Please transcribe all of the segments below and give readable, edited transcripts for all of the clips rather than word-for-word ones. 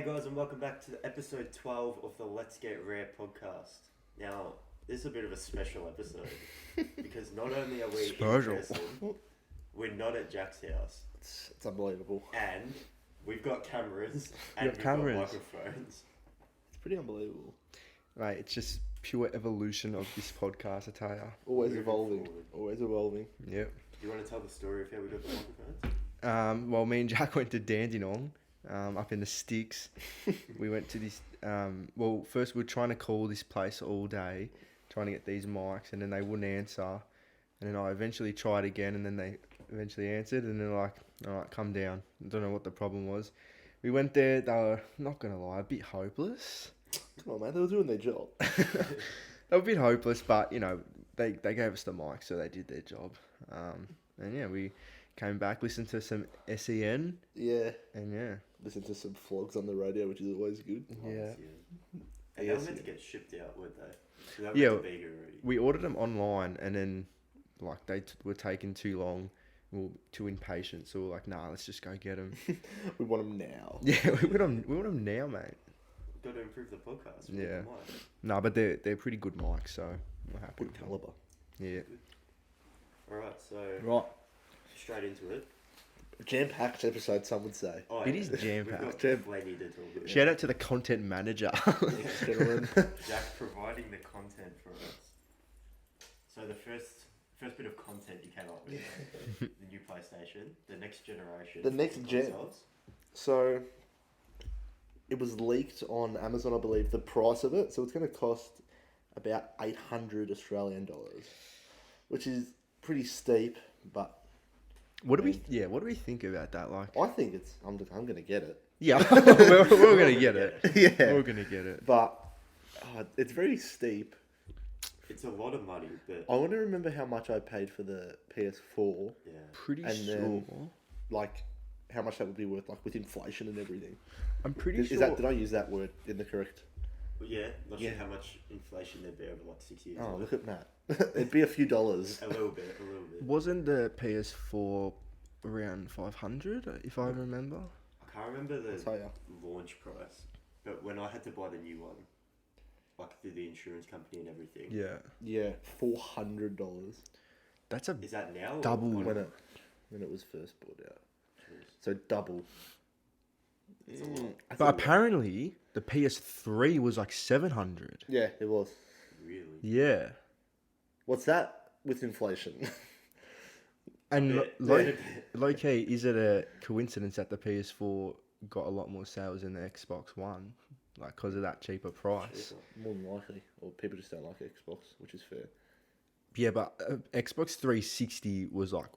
guys, and welcome back to episode 12 of the Let's Get Rare podcast. Now, this is a bit of a special episode because not only are we in person, we're not at Jack's house, It's unbelievable. and we've got cameras and we've got microphones. It's pretty unbelievable. Right, it's just pure evolution of this podcast, I tell ya. Always Moving evolving. forward. Always evolving. Yep. Do you want to tell the story of how we got the microphones? Well, me and Jack went to Dandenong, up in the sticks. We went to this. Well, first we were trying to call this place all day, trying to get these mics, and then they wouldn't answer. And then I eventually tried again, and then they eventually answered, and they're like, "All right, come down." I don't know what the problem was. We went there. They were, not gonna lie, a bit hopeless. Come on, man. They were doing their job. They were a bit hopeless, but you know, they gave us the mic, so they did their job. And yeah, we came back, listened to some SEN, Yeah. and yeah. Listen to some flogs on the radio, which is always good. Yeah. And they were meant to get shipped out, weren't they? They were Yeah, meant to be here already. We ordered them online, and then like they were taking too long. We were too impatient, so we were like, "Nah, let's just go get them." We want them now. Yeah, we want them now, mate. Got to improve the podcast. Yeah. Nah, but they're pretty good mics, so we're happy. Good with them. caliber. Yeah. Alright, so Right. straight into it. Jam-packed episode, some would say. Oh, It yeah. is jam We've packed. got Jam- plenty to talk about. Shout out to the content manager. Gentlemen. Jack providing the content for us. So the first bit of content you came up with, the new PlayStation, the next generation. The next gen. consoles. So, it was leaked on Amazon, I believe, the price of it. So it's going to cost about 800 Australian dollars, which is pretty steep, but What do we think about that? Like, I think it's. I'm going to get it. yeah, we're gonna get it. Yeah. We're gonna get it. But it's very steep. It's a lot of money, but I want to remember how much I paid for the PS4, yeah. Pretty And sure. then- like how much that would be worth, like with inflation and everything. I'm pretty Is sure. that, did I use that word in the correct? But yeah, not Yeah. sure how much inflation there'd be over like 6 years. Oh, look at Matt. It'd be a few dollars. A little bit. Wasn't the PS4 around 500, if I remember? I can't remember I'll the tell ya. launch price, but when I had to buy the new one, like through the insurance company and everything. Yeah. Yeah, $400 That's a Is that now? or- Double. or- when it was first bought out. So double. It's a lot. That's But a lot. apparently the PS3 was like 700. Yeah, it was. Really? Yeah. What's that with inflation? And bit, like, bit. low key, is it a coincidence that the PS4 got a lot more sales than the Xbox One? Like, because of that cheaper price? More than likely. Or people just don't like Xbox, which is fair. Yeah, but Xbox 360 was like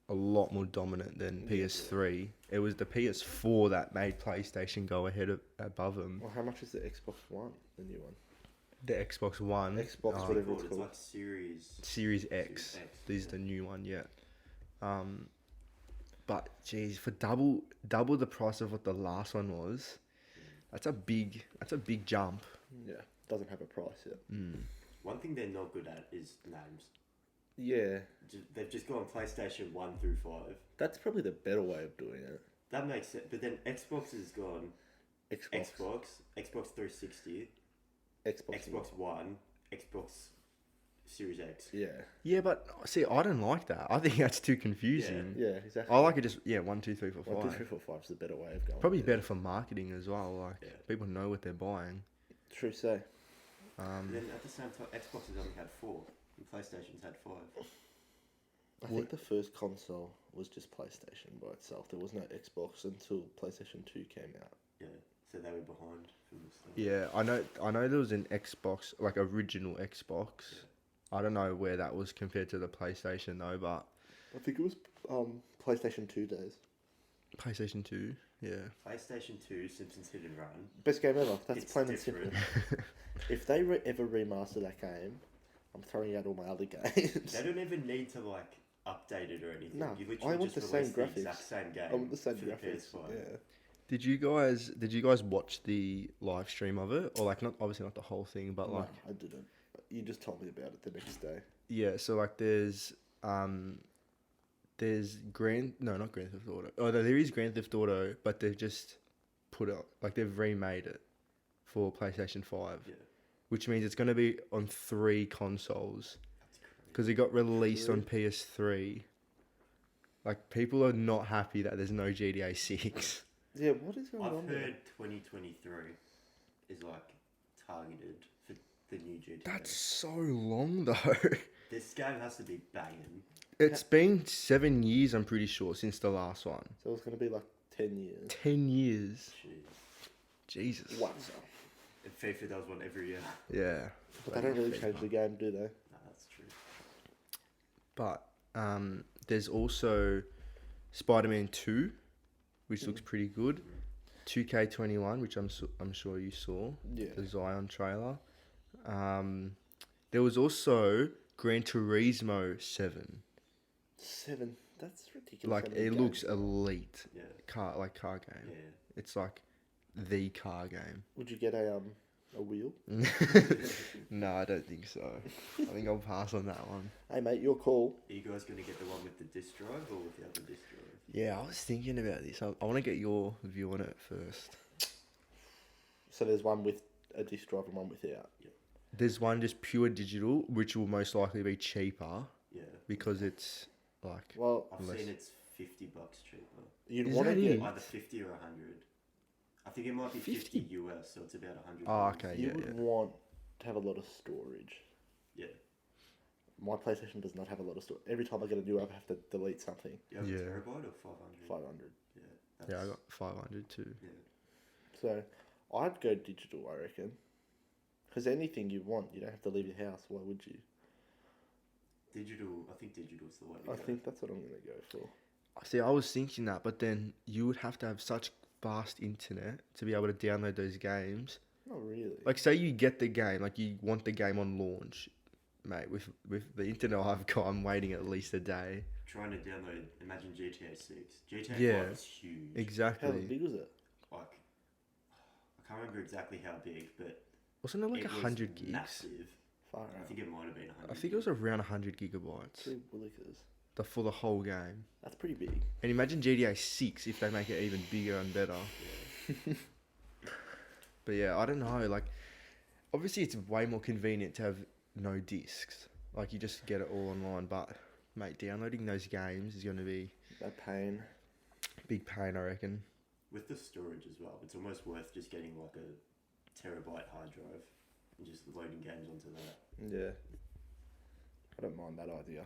a lot more dominant than PS3. It was the PS4 that made PlayStation go ahead above them. Well, how much is the Xbox One, the new one? The Xbox One, Xbox, um, whatever It's it's called. like Series. Series X. Series X, This is the new one, yeah. But geez, for double the price of what the last one was, that's a big jump. Yeah, doesn't have a price yet. One thing they're not good at is names. Yeah, They've just gone PlayStation 1 through 5. that's probably the better way of doing it. That makes sense. But then Xbox has gone Xbox, Xbox 360, Xbox, Xbox One, Xbox Series X. Yeah, Yeah, but see, I don't like that. I think that's too confusing. yeah, exactly. I like it just 1, 2, 3, 4, 5. 1, 2, 3, 4, 5 is the better way of going. Probably better for marketing as well. Like Yeah. people know what they're buying. True say. And then at the same time, Xbox has only had 4, and PlayStation's had 5. I think the first console was just PlayStation by itself. There was no Xbox until PlayStation 2 came out. Yeah, so they were behind from the start. Yeah, I know there was an Xbox, like original Xbox. I don't know where that was compared to the PlayStation though, but I think it was PlayStation 2 days. PlayStation 2, yeah. PlayStation 2, Simpsons Hit and Run. Best game ever. That's It's plain and simple. different. If they ever remaster that game, I'm throwing out all my other games. They don't even need to like update it or anything. No, You I literally want just the same release the graphics. exact same game. I want the same for graphics. The PS5. Yeah. Did you guys watch the live stream of it, or like not obviously not the whole thing, but like No, I didn't. You just told me about it the next day. yeah, so like there's not Grand Theft Auto. Oh, there is Grand Theft Auto, but they've just put it, like they've remade it for PlayStation 5, Yeah. which means it's going to be on 3 consoles That's crazy. because it got released on PS3. Like, people are not happy that there's no GTA 6. Yeah, what is going on I've there? heard 2023 is like targeted for the new GTA. That's so long, though. This game has to be banging. It's been 7 years, I'm pretty sure, since the last one. So it's going to be like 10 years. 10 years. Jeez. Jesus. Wow. And FIFA does one every year. Yeah. But they don't really change the game, do they? No, that's true. But there's also Spider-Man 2, which looks pretty good. 2K21, which I'm sure you saw. Yeah. The Zion trailer. There was also Gran Turismo 7. 7. That's ridiculous. Like, how many it games looks there are. elite. Yeah. Car game. Yeah. It's like the car game. Would you get a wheel? No, I don't think so. I think I'll pass on that one. Hey mate, your call. Are you guys going to get the one with the disc drive or with the other disc drive? Yeah, I was thinking about this. I want to get your view on it first. So there's one with a disc drive and one without. There's one just pure digital, which will most likely be cheaper Yeah. because it's like... Well, I've Less. seen it's $50 cheaper. you'd Is want to that get. it? Either 50 or 100. I think it might be 50 US, so it's about 100. Oh, okay, You yeah, would yeah. want to have a lot of storage. Yeah. My PlayStation does not have a lot of storage. Every time I get a new app, I have to delete something. You have Yeah. a terabyte or 500? 500. Yeah. Yeah, I got 500 too. Yeah. So I'd go digital, I reckon. Because anything you want, you don't have to leave your house. Why would you? Digital, I think digital's the way to I go. think that's what I'm going to go for. See, I was thinking that, but then you would have to have such fast internet to be able to download those games. Not really. Like, say you get the game, like you want the game on launch, mate. With the internet I've got, I'm waiting at least a day. Trying to download, imagine GTA 6. GTA Yeah. 5 is huge. How Exactly. big was it? Like, I can't remember exactly how big, but Wasn't it like it was 100 gigs? massive. Far I out. think it might have been 100. I think it was around 100 gigabytes Two willikers. for the whole game. That's pretty big. And imagine GTA 6 if they make it even bigger and better. But yeah, I don't know. Like, obviously, it's way more convenient to have no discs. Like, you just get it all online. But, mate, downloading those games is going to be No pain. a big pain, I reckon. With the storage as well, it's almost worth just getting like a terabyte hard drive and just loading games onto that. Yeah. I don't mind that idea.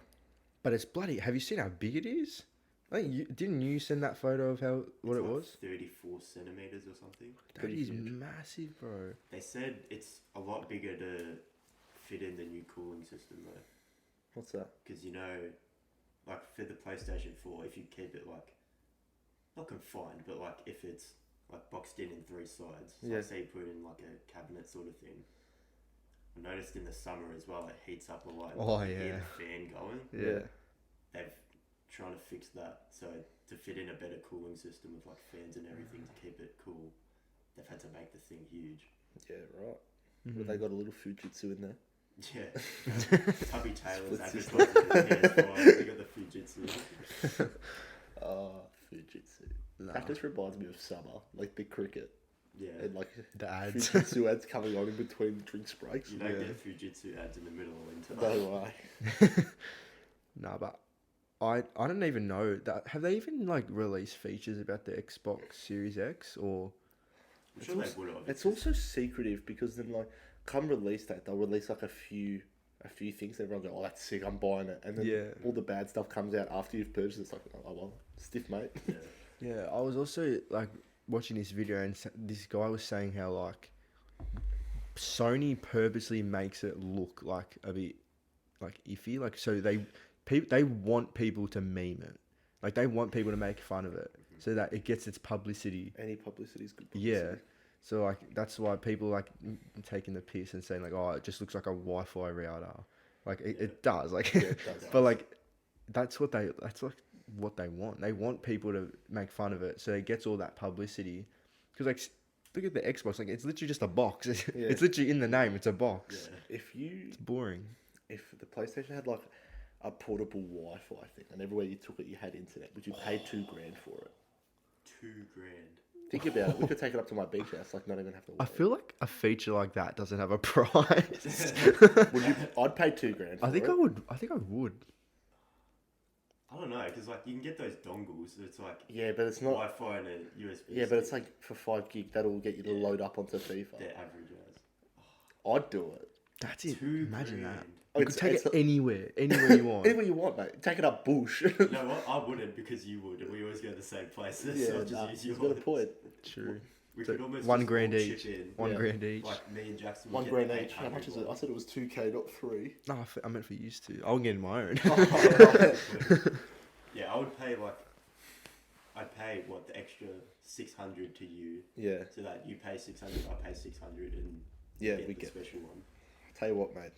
But it's bloody. Have you seen how big it is? Like, didn't you send that photo of what It's it like was? 34 centimeters or something. That pretty is huge. massive, bro. They said it's a lot bigger to fit in the new cooling system though, What's that? because you know, like for the PlayStation 4, if you keep it like not confined, but like if it's like boxed in 3 sides, so Yeah. say you put it in like a cabinet sort of thing. I noticed in the summer as well, it heats up a lot. Oh, You hear yeah. the fan going. Yeah. They've trying to fix that, so to fit in a better cooling system with like fans and everything to keep it cool, they've had to make the thing huge. Yeah, right. Mhm. But they got a little Fujitsu in there. Yeah. Tubby Taylor's Split system. advertising the PS5, they got the Fujitsu. Oh, Fujitsu. Nah. That just reminds me of summer, like the cricket. Yeah. And like The ads. Fujitsu ads coming on in between drinks breaks. You don't Yeah. get Fujitsu ads in the middle of winter. No way. Nah, but I don't even know that. Have they even like released features about the Xbox Series X or? I'm sure they would have. It's also secretive because then like come release date they'll release like a few things. Everyone go, oh that's sick, I'm buying it, and then Yeah. all the bad stuff comes out after you've purchased it. It's like, oh well, stiff mate. Yeah. Yeah, I was also like watching this video and this guy was saying how like Sony purposely makes it look like a bit like iffy, like so they want people to meme it, like they want people to make fun of it so that it gets its publicity. Any publicity is good publicity. Yeah, so like that's why people like taking the piss and saying like, oh, it just looks like a Wi-Fi router, like it does, like, Yeah, it does. but like that's like what they want. They want people to make fun of it, so it gets all that publicity. Because like, look at the Xbox, like it's literally just a box. It's literally in the name. It's a box. Yeah. It's boring. If the PlayStation had like a portable Wi-Fi thing, and everywhere you took it, you had internet, would you pay $2,000 for it? $2,000. Think about it. We could take it up to my beach house, like not even have to. I Wait. feel like a feature like that doesn't have a price. Would you? I'd pay $2,000. For I think it. I would. I think I would. I don't know, because like you can get those dongles. It's like Yeah, but it's not. Wi-Fi and a USB. Yeah, but it's stick. like for 5 gig, that'll get you to Yeah. load up onto FIFA. They're average as. I'd do it. That's it. $2,000. Imagine that. Oh, You could take it's it anywhere you want. Anywhere you want, mate. Take it up bush. You know what? I wouldn't because you would, and we always go to the same places. Yeah, so I'll just use you've yours. got a point. True. We So could almost $1 just grand all each. chip in. One Yeah. grand each. Like me and Jackson. would $1 get grand each. How much is it? I said it was 2K, not 3. No, I meant for used to. I'll get my own. Yeah, I would pay like. I'd pay what the extra 600 to you, Yeah, so that you pay 600, I pay 600, and yeah, get we the get. special one. Tell you what, mate.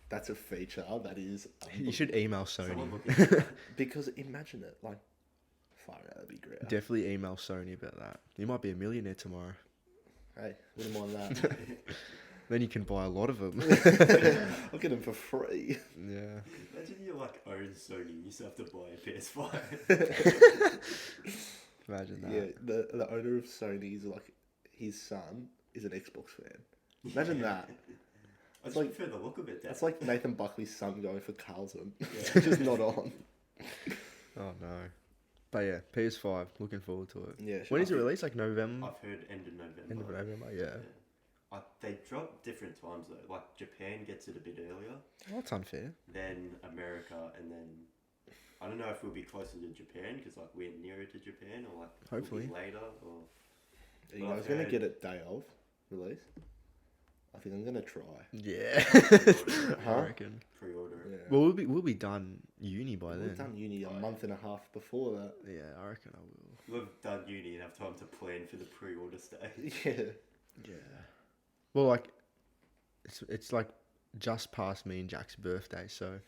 That's a feature. That is. You should email Sony. Someone look into that. Because imagine it, like, far out, that'd be great. Definitely email Sony about that. You might be a millionaire tomorrow. Hey, wouldn't mind that. Then you can buy a lot of them. I'll get them for free. Yeah. Imagine you like own Sony, you still have to buy a PS5. Imagine that. Yeah, the owner of Sony is like, his son is an Xbox fan. Imagine that. I just like- prefer the look of it. That's like Nathan Buckley's son going for Carlton. Yeah. It's just not on. Oh no. But yeah, PS5. Looking forward to it. Yeah. When is it released? Like November? I've heard end of November. End of November. Yeah. They drop different times though. Like Japan gets it a bit earlier, Oh, that's unfair. then America, and then I don't know if we'll be closer to Japan because like we're nearer to Japan, or like we'll be Hopefully. later. Or Are you Well, guys I've going to heard- get it day of release? I think I'm going to try. Yeah. Huh? I reckon. pre-order. Yeah. Well, we'll be done uni by then. We've done uni a month and a half before that. Yeah, I reckon I will. We've done uni and have time to plan for the pre-order stage. Yeah. Yeah. Well, like, it's like just past me and Jack's birthday, so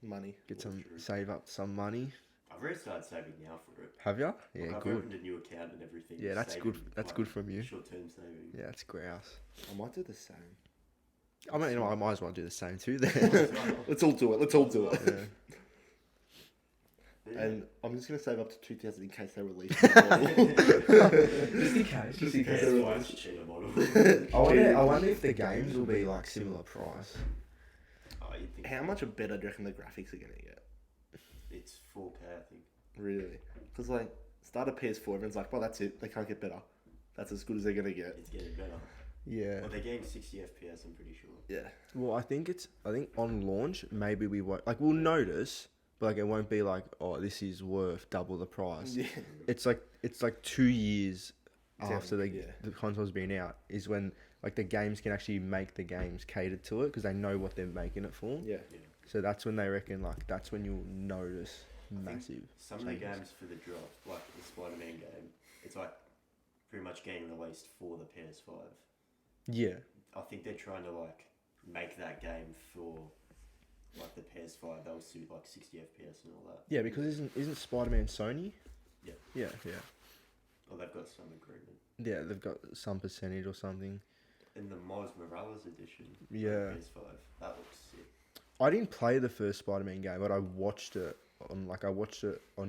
Money. get some True. save up some money. I've already started saving now for it. Have ya? Yeah, Like, I've good. opened a new account and everything. Yeah, that's saving, good. That's like, good from you. Short-term saving. Yeah, that's grouse. I might do the same. I mean, I might as well do the same too then. Let's all do it. Let's all do it. Yeah. Yeah. And I'm just going to save up to 2,000 in case they release the model. Just in case. Just in case. PS5's a cheaper model. I wonder if the games will be like similar price. Oh, you'd think How much better do you reckon the graphics are going to get? it's 4K, I think. Really? Because, like, start a PS4, everyone's like, well, that's it. They can't get better. That's as good as they're going to get. It's getting better. Yeah. Well, they're getting 60 FPS, I'm pretty sure. Yeah. Well, I think on launch maybe we won't we'll notice, but like it won't be like, oh, this is worth double the price. Yeah. It's like 2 years after Yeah. the console's been out is when like the games can actually make the games catered to it because they know what they're making it for. Yeah. So that's when they reckon like that's when you'll notice massive. Some of the changes. games for the drop, like the Spider-Man game, it's like pretty much getting released for the PS5. Yeah. I think they're trying to like make that game for like the PS5. They'll suit like 60 FPS and all that. Yeah, because isn't Spider-Man Sony? Yeah. Yeah, yeah. Or they've got some agreement. Yeah, they've got some percentage or something. And the Miles Morales edition. for the Yeah. PS5. That looks sick. I didn't play the first Spider-Man game, but I watched it on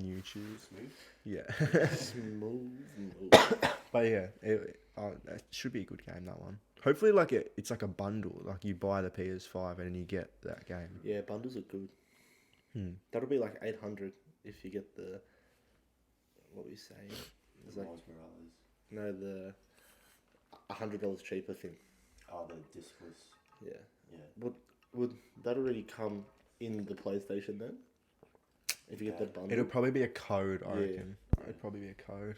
YouTube. Smooth. Yeah. Smooth. But yeah, it should be a good game, that one. Hopefully, like it's like a bundle. Like you buy the PS5 and then you get that game. Yeah, bundles are good. That'll be like 800 if you get the. What were you saying? It's The like Miles Morales. no the $100 cheaper thing. Oh, the discless. Yeah. Yeah. Would that already come in the PlayStation then? If you get the bundle. It'll probably be a code, I Yeah. reckon. It'd probably be a code.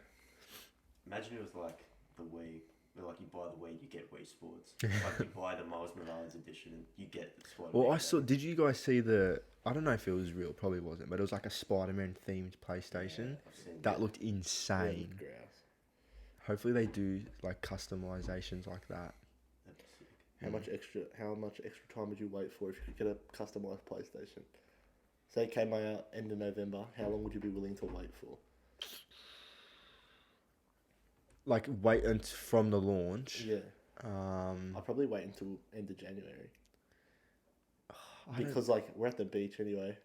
Imagine it was like the Wii. Where like you buy the Wii, you get Wii Sports. Like you buy the Miles Morales edition, and you get the Spider-Man. Well, I game. saw. Did you guys see the? I don't know if it was real. Probably wasn't. But it was like a Spider-Man themed PlayStation. Yeah, I've seen That looked Yeah, insane. grouse. Hopefully they do like customizations like that. That'd be sick. How much extra time would you wait for if you could get a customized PlayStation? Say it came out end of November, how long would you be willing to wait for? Like wait from the launch. Yeah. Um, I'll probably wait until end of January. I don't- Because like we're at the beach anyway.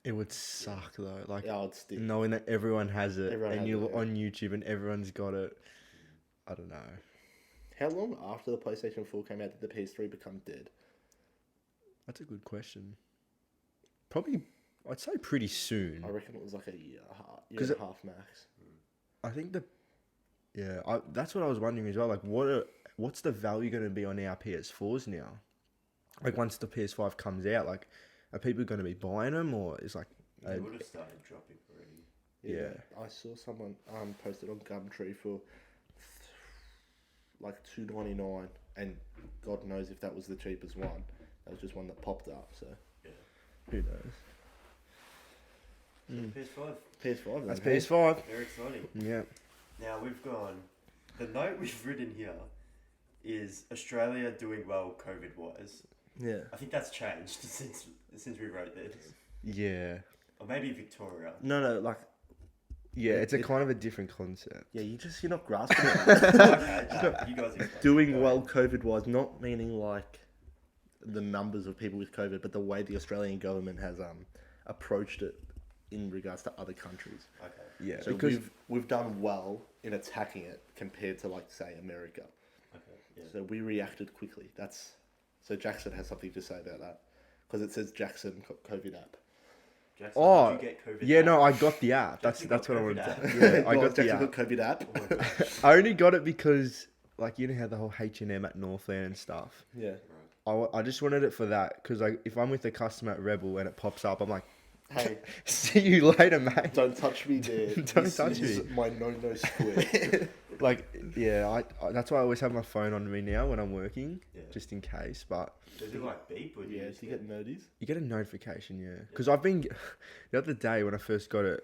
It would suck though. Like Yeah, I'd stick. knowing that everyone has it Everyone and has you're it, yeah. on YouTube and everyone's got it. I don't know. How long after the PlayStation 4 came out did the PS3 become dead? That's a good question. Probably, I'd say pretty soon. I reckon it was like a year, year 'Cause and a half max. I think that's what I was wondering as well. Like, what's the value going to be on our PS4s now? Like, once the PS5 comes out, like, are people going to be buying them, or is like, They would have started dropping already. Yeah. I saw someone posted on Gumtree for like $2.99, and God knows if that was the cheapest one. That was just one that popped up. So who knows? PS5, PS5. That's then, hey? PS5. very exciting. Yeah. Now we've gone. The note we've written here is Australia doing well COVID wise. Yeah. I think that's changed since we wrote this, Yeah. or maybe Victoria. No, like Yeah, it's a kind of a different concept. yeah, you're not grasping it. Okay, you guys explain. Doing well COVID wise, not meaning like the numbers of people with COVID, but the way the Australian government has approached it in regards to other countries. Okay. Yeah, So because we've done well in attacking it compared to like say America. Okay. Yeah. So we reacted quickly. So Jackson has something to say about that because it says Jackson COVID app. Jackson, Oh, did you get COVID? yeah, app? no, I got the app. That's Jackson that's got what I wanted COVID to. app. Yeah, I got the Jackson app. got COVID app. Oh my gosh. I only got it because, like, you know how the whole H&M at Northland and stuff. Yeah. I just wanted it for that because, like, if I'm with a customer at Rebel and it pops up, I'm like, Hey, see you later, mate. don't touch me there. Don't touch This is me. my no square. Like, yeah, I that's why I always have my phone on me now when I'm working, Yeah. just in case. But Does it like beep or do Yeah, you do just you get notice? you get a notification, yeah. Because I've been the other day when I first got it,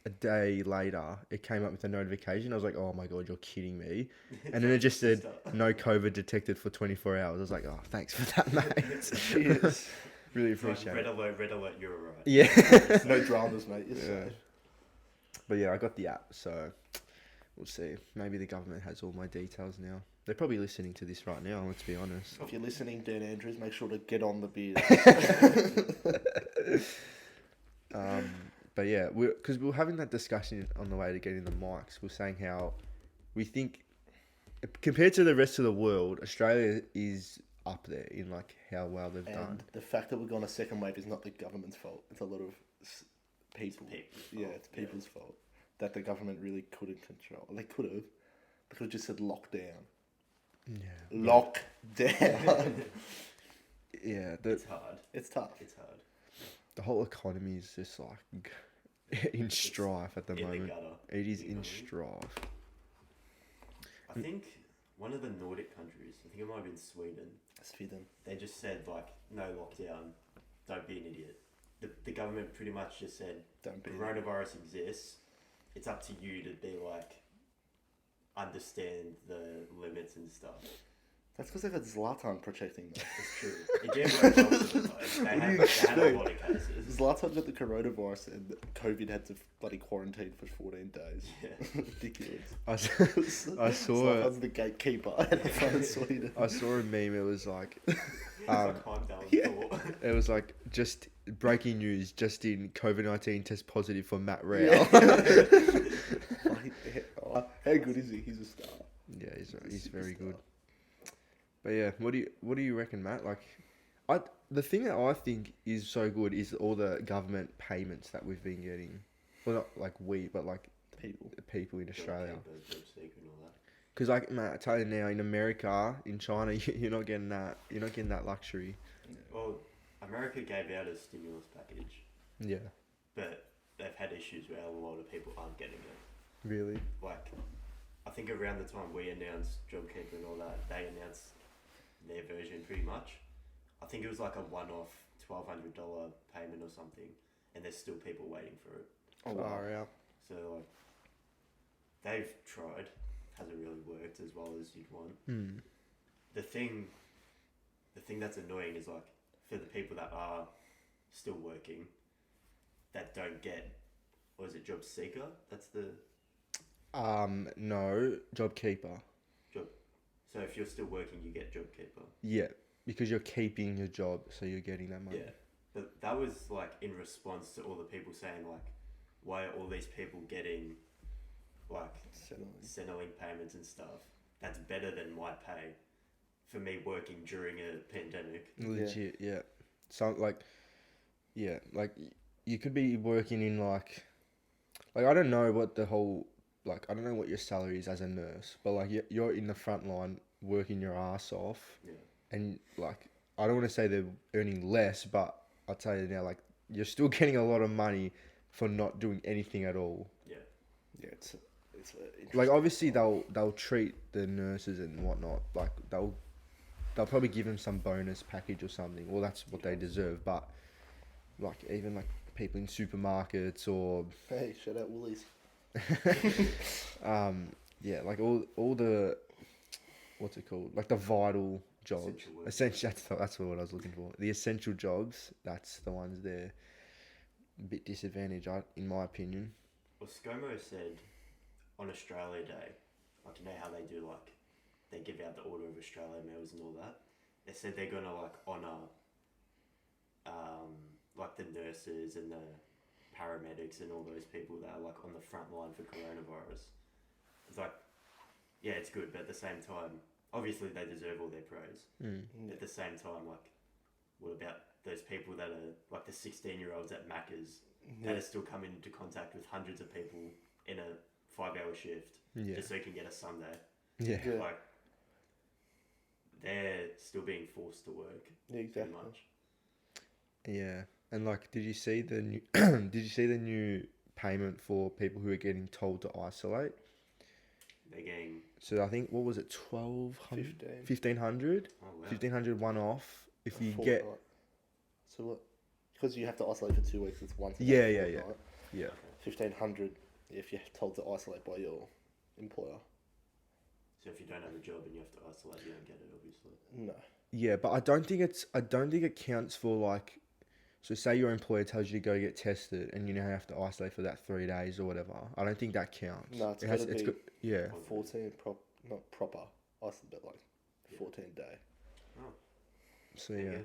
a day later, it came up with a notification. I was like, oh my god, you're kidding me. And then it just said no COVID detected for 24 hours. I was like, oh, thanks for that, mate. Cheers. Really It's like appreciate it. red alert, you're alright. Yeah. No dramas, mate. You're Yeah. safe. But yeah, I got the app, so we'll see. Maybe the government has all my details now. They're probably listening to this right now, let's be honest. If you're listening, Dan Andrews, make sure to get on the beer. But yeah, because we were having that discussion on the way to getting the mics. We're saying how we think, compared to the rest of the world, Australia is up there in like how well they've And done. the fact that we're going a second wave is not the government's fault. It's a lot of people. people's Yeah, fault, it's people's fault. That the government really couldn't control. They could have. They could have just said lockdown. Yeah, Lock down. yeah. It's hard. It's tough. It's hard. The whole economy is just like in strife at the In the moment. gutter. It is the in economy. strife. I think one of the Nordic countries, I think it might have been Sweden, Sweden. they just said like no lockdown, don't be an idiot. The government pretty much just said Don't be. coronavirus exists. It's up to you to be like understand the limits and stuff. That's because they've had Zlatan protecting them. It's true. It did work well for them though. They had a lot of cases. Zlatan got the coronavirus and COVID had to bloody quarantine for 14 days. Yeah. Ridiculous. I saw Zlatan's the gatekeeper at the front of Sweden. I saw a meme. It was like, It's like calm down. yeah. it was like just breaking news. Justin COVID-19 test positive for Matt Rao. Oh, how good is he? He's a star. Yeah, he's very good. But yeah, what do you reckon, Matt? Like, the thing that I think is so good is all the government payments that we've been getting. Well, not like we, but like people in Australia. Job seeker and all that. Because like, Matt, I tell you now, in America, in China, you're not getting that. You're not getting that luxury. Well, America gave out a stimulus package, Yeah. but they've had issues where a lot of people aren't getting it. Really. Like, I think around the time we announced JobKeeper and all that, they announced their version pretty much. I think it was like a one-off $1,200 payment or something, and there's still people waiting for it. Oh, wow. Far out. So like, they've tried, hasn't really worked as well as you'd want. Hmm. The thing that's annoying is like for the people that are still working, that don't get, what is it, job seeker? That's the No, JobKeeper. job. So if you're still working, you get JobKeeper. Yeah, because you're keeping your job, so you're getting that money. Yeah, But that was like in response to all the people saying like, why are all these people getting like Centrelink payments and stuff? That's better than my pay for me working during a pandemic. Legit, yeah. So like, yeah, like you could be working in like I don't know what the whole I don't know what your salary is as a nurse, but like you're in the front line working your ass off, Yeah. and like I don't want to say they're earning less, but I'll tell you now, like you're still getting a lot of money for not doing anything at all. Yeah. Yeah, it's Like obviously they'll treat the nurses and whatnot, like they'll probably give them some bonus package or something. Well, that's what they deserve, but like even like people in supermarkets or Hey, shout out Woolies. yeah, like all the what's it called, like the vital jobs, essential. That's what I was looking for. The essential jobs, that's the ones they're a bit disadvantaged, in my opinion. Well, ScoMo said on Australia Day, like you know how they do like they give out the Order of Australia medals and all that. They said they're gonna like honour like the nurses and the paramedics and all those people that are like on the front line for coronavirus. It's like, yeah, it's good, but at the same time, obviously they deserve all their praise. At the same time, like, what about those people that are like the 16-year-olds at Macca's that are still coming into contact with hundreds of people in a 5-hour shift just so you can get a Sunday? Yeah. Like, they're still being forced to work. Yeah, exactly. Too much. Yeah, and like, did you see the new? Did you see the new payment for people who are getting told to isolate? They're getting. So I think what was it, 1,500? Oh wow. 1,500 one off if you Fortnight. get. So what? Because you have to isolate for 2 weeks. It's once. Yeah. 1,500 if you're told to isolate by your employer. So if you don't have a job and you have to isolate, you don't get it, obviously. No. Yeah, but I don't think it counts for like. So say your employer tells you to go get tested and you now have to isolate for that 3 days or whatever. I don't think that counts. No, it's good. Yeah. 14 not proper isolate, but like 14 day. Oh. So yeah,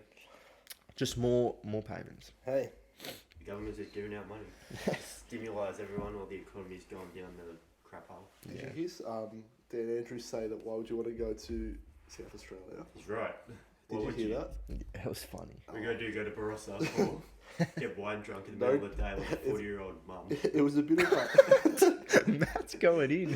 just more payments. Hey, The government's just giving out money. Stimulise everyone while the economy's going down the crap hole. did you hear Dan Andrews say that why would you want to go to South Australia? He's right. Did you hear that? That was funny. We go to Barossa or get wine drunk in the middle of the day like a 40-year-old mum. It was a bit of Matt's going in.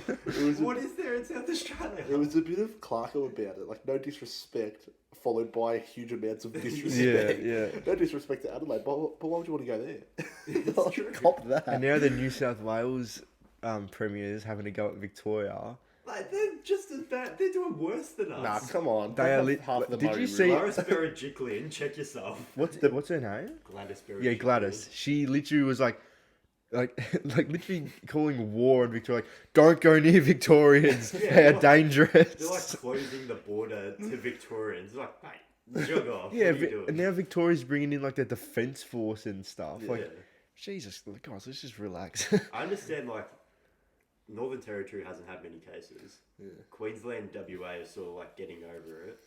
What is there in South Australia? it was a bit of Clarko about it, like no disrespect, followed by huge amounts of disrespect. Yeah. No disrespect to Adelaide, but why would you want to go there? It's true. Cop that. And now the New South Wales premiers having to go at Victoria. Like, they're just as bad. They're doing worse than us. Nah, come on. They are half the did Murray you River. see- Gladys Berejiklian, check yourself. What's her name? Gladys Berejiklian. Yeah, Gladys. She literally was like literally calling war on Victoria. Like, don't go near Victorians. Yeah, They are like- dangerous. They're like closing the border to Victorians. Like, mate, jog off. Yeah, what are you doing? and now Victoria's bringing in like the defense force and stuff. Yeah. Like, Jesus, guys, let's just relax. I understand, like, Northern Territory hasn't had many cases. Yeah. Queensland, WA are sort of like getting over it.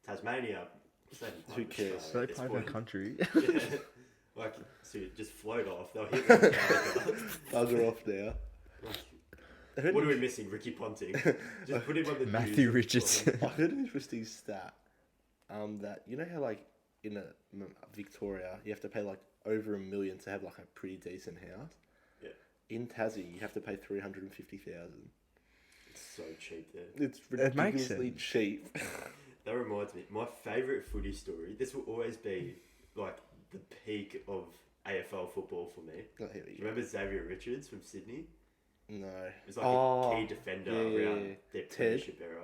Tasmania, same part Who of cares? Australia So at they this play for point. country. Yeah. Like, so you just float off. They'll hit Antarctica. Bugger off now. Like, what are we missing? Ricky Ponting. Just put him on the Matthew news. Richardson. I heard an interesting stat. That you know how like in Victoria you have to pay like over $1 million to have like a pretty decent house. Yeah. In Tassie you have to pay $350,000. It's so cheap there. It's It makes ridiculously sense. cheap. That reminds me, my favourite footy story. This will always be like the peak of AFL football for me. Oh, here Do we you go. remember Xavier Richards from Sydney? No. He was like Oh, a key defender yeah, around yeah. their Ted? premiership era.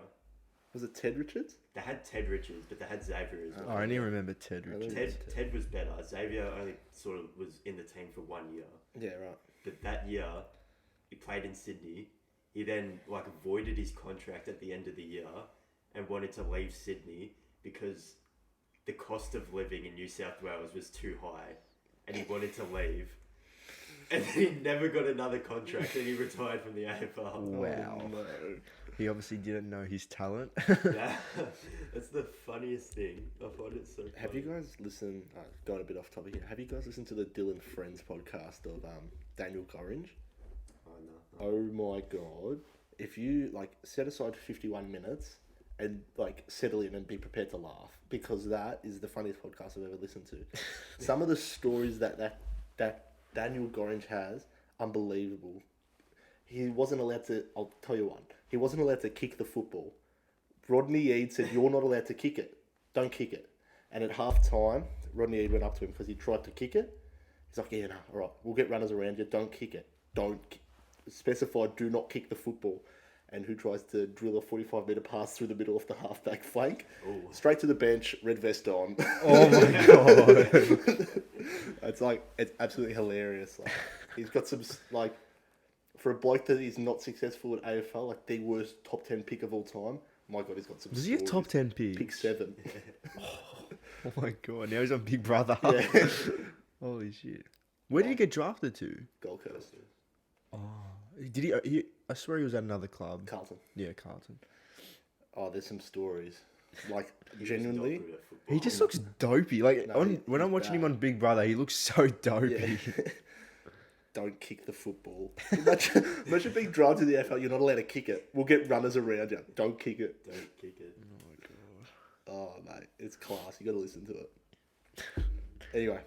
Was it Ted Richards? They had Ted Richards, but they had Xavier as well. I only remember Ted I Richards. Ted was better. Xavier only sort of was in the team for 1 year. Yeah, right. But that year, he played in Sydney. He then like voided his contract at the end of the year and wanted to leave Sydney because the cost of living in New South Wales was too high, and he wanted to leave. And then he never got another contract and he retired from the AFL. Wow. Oh, no. He obviously didn't know his talent. Yeah, that's the funniest thing. I find it so funny. Have you guys listened? Going a bit off topic here. Have you guys listened to the Dylan Friends podcast of Daniel Gorringe? Oh, no. Oh my god! If you set aside 51 minutes and settle in and be prepared to laugh, because that is the funniest podcast I've ever listened to. Some of the stories that Daniel Gorringe has, unbelievable. He wasn't allowed to. I'll tell you one. He wasn't allowed to kick the football. Rodney Eade said, "You're not allowed to kick it. Don't kick it." And at half time, Rodney Eade went up to him because he tried to kick it. He's like, "Yeah, no, all right. We'll get runners around you. Don't kick it. Specify. Do not kick the football." And who tries to drill a 45-metre pass through the middle of the halfback flank? Ooh. Straight to the bench, red vest on. Oh my god. It's absolutely hilarious. He's got some for a bloke that is not successful at AFL, the worst top 10 pick of all time. My god, he's got some. Was he a top 10 pick? Pick 7. Oh my god, now he's on Big Brother. Yeah. Holy shit. Where did he get drafted to? Gold Coast. Oh, did he? I swear he was at another club. Carlton. Yeah, Carlton. Oh, there's some stories. He was Genuinely. not good at football. He just looks dopey. When he's I'm watching him bad. on Big Brother, he looks so dopey. Yeah. Don't kick the football. Imagine being drafted to the AFL. You're not allowed to kick it. We'll get runners around you. Don't kick it. Don't kick it. Oh, mate. It's class. You got to listen to it. Anyway,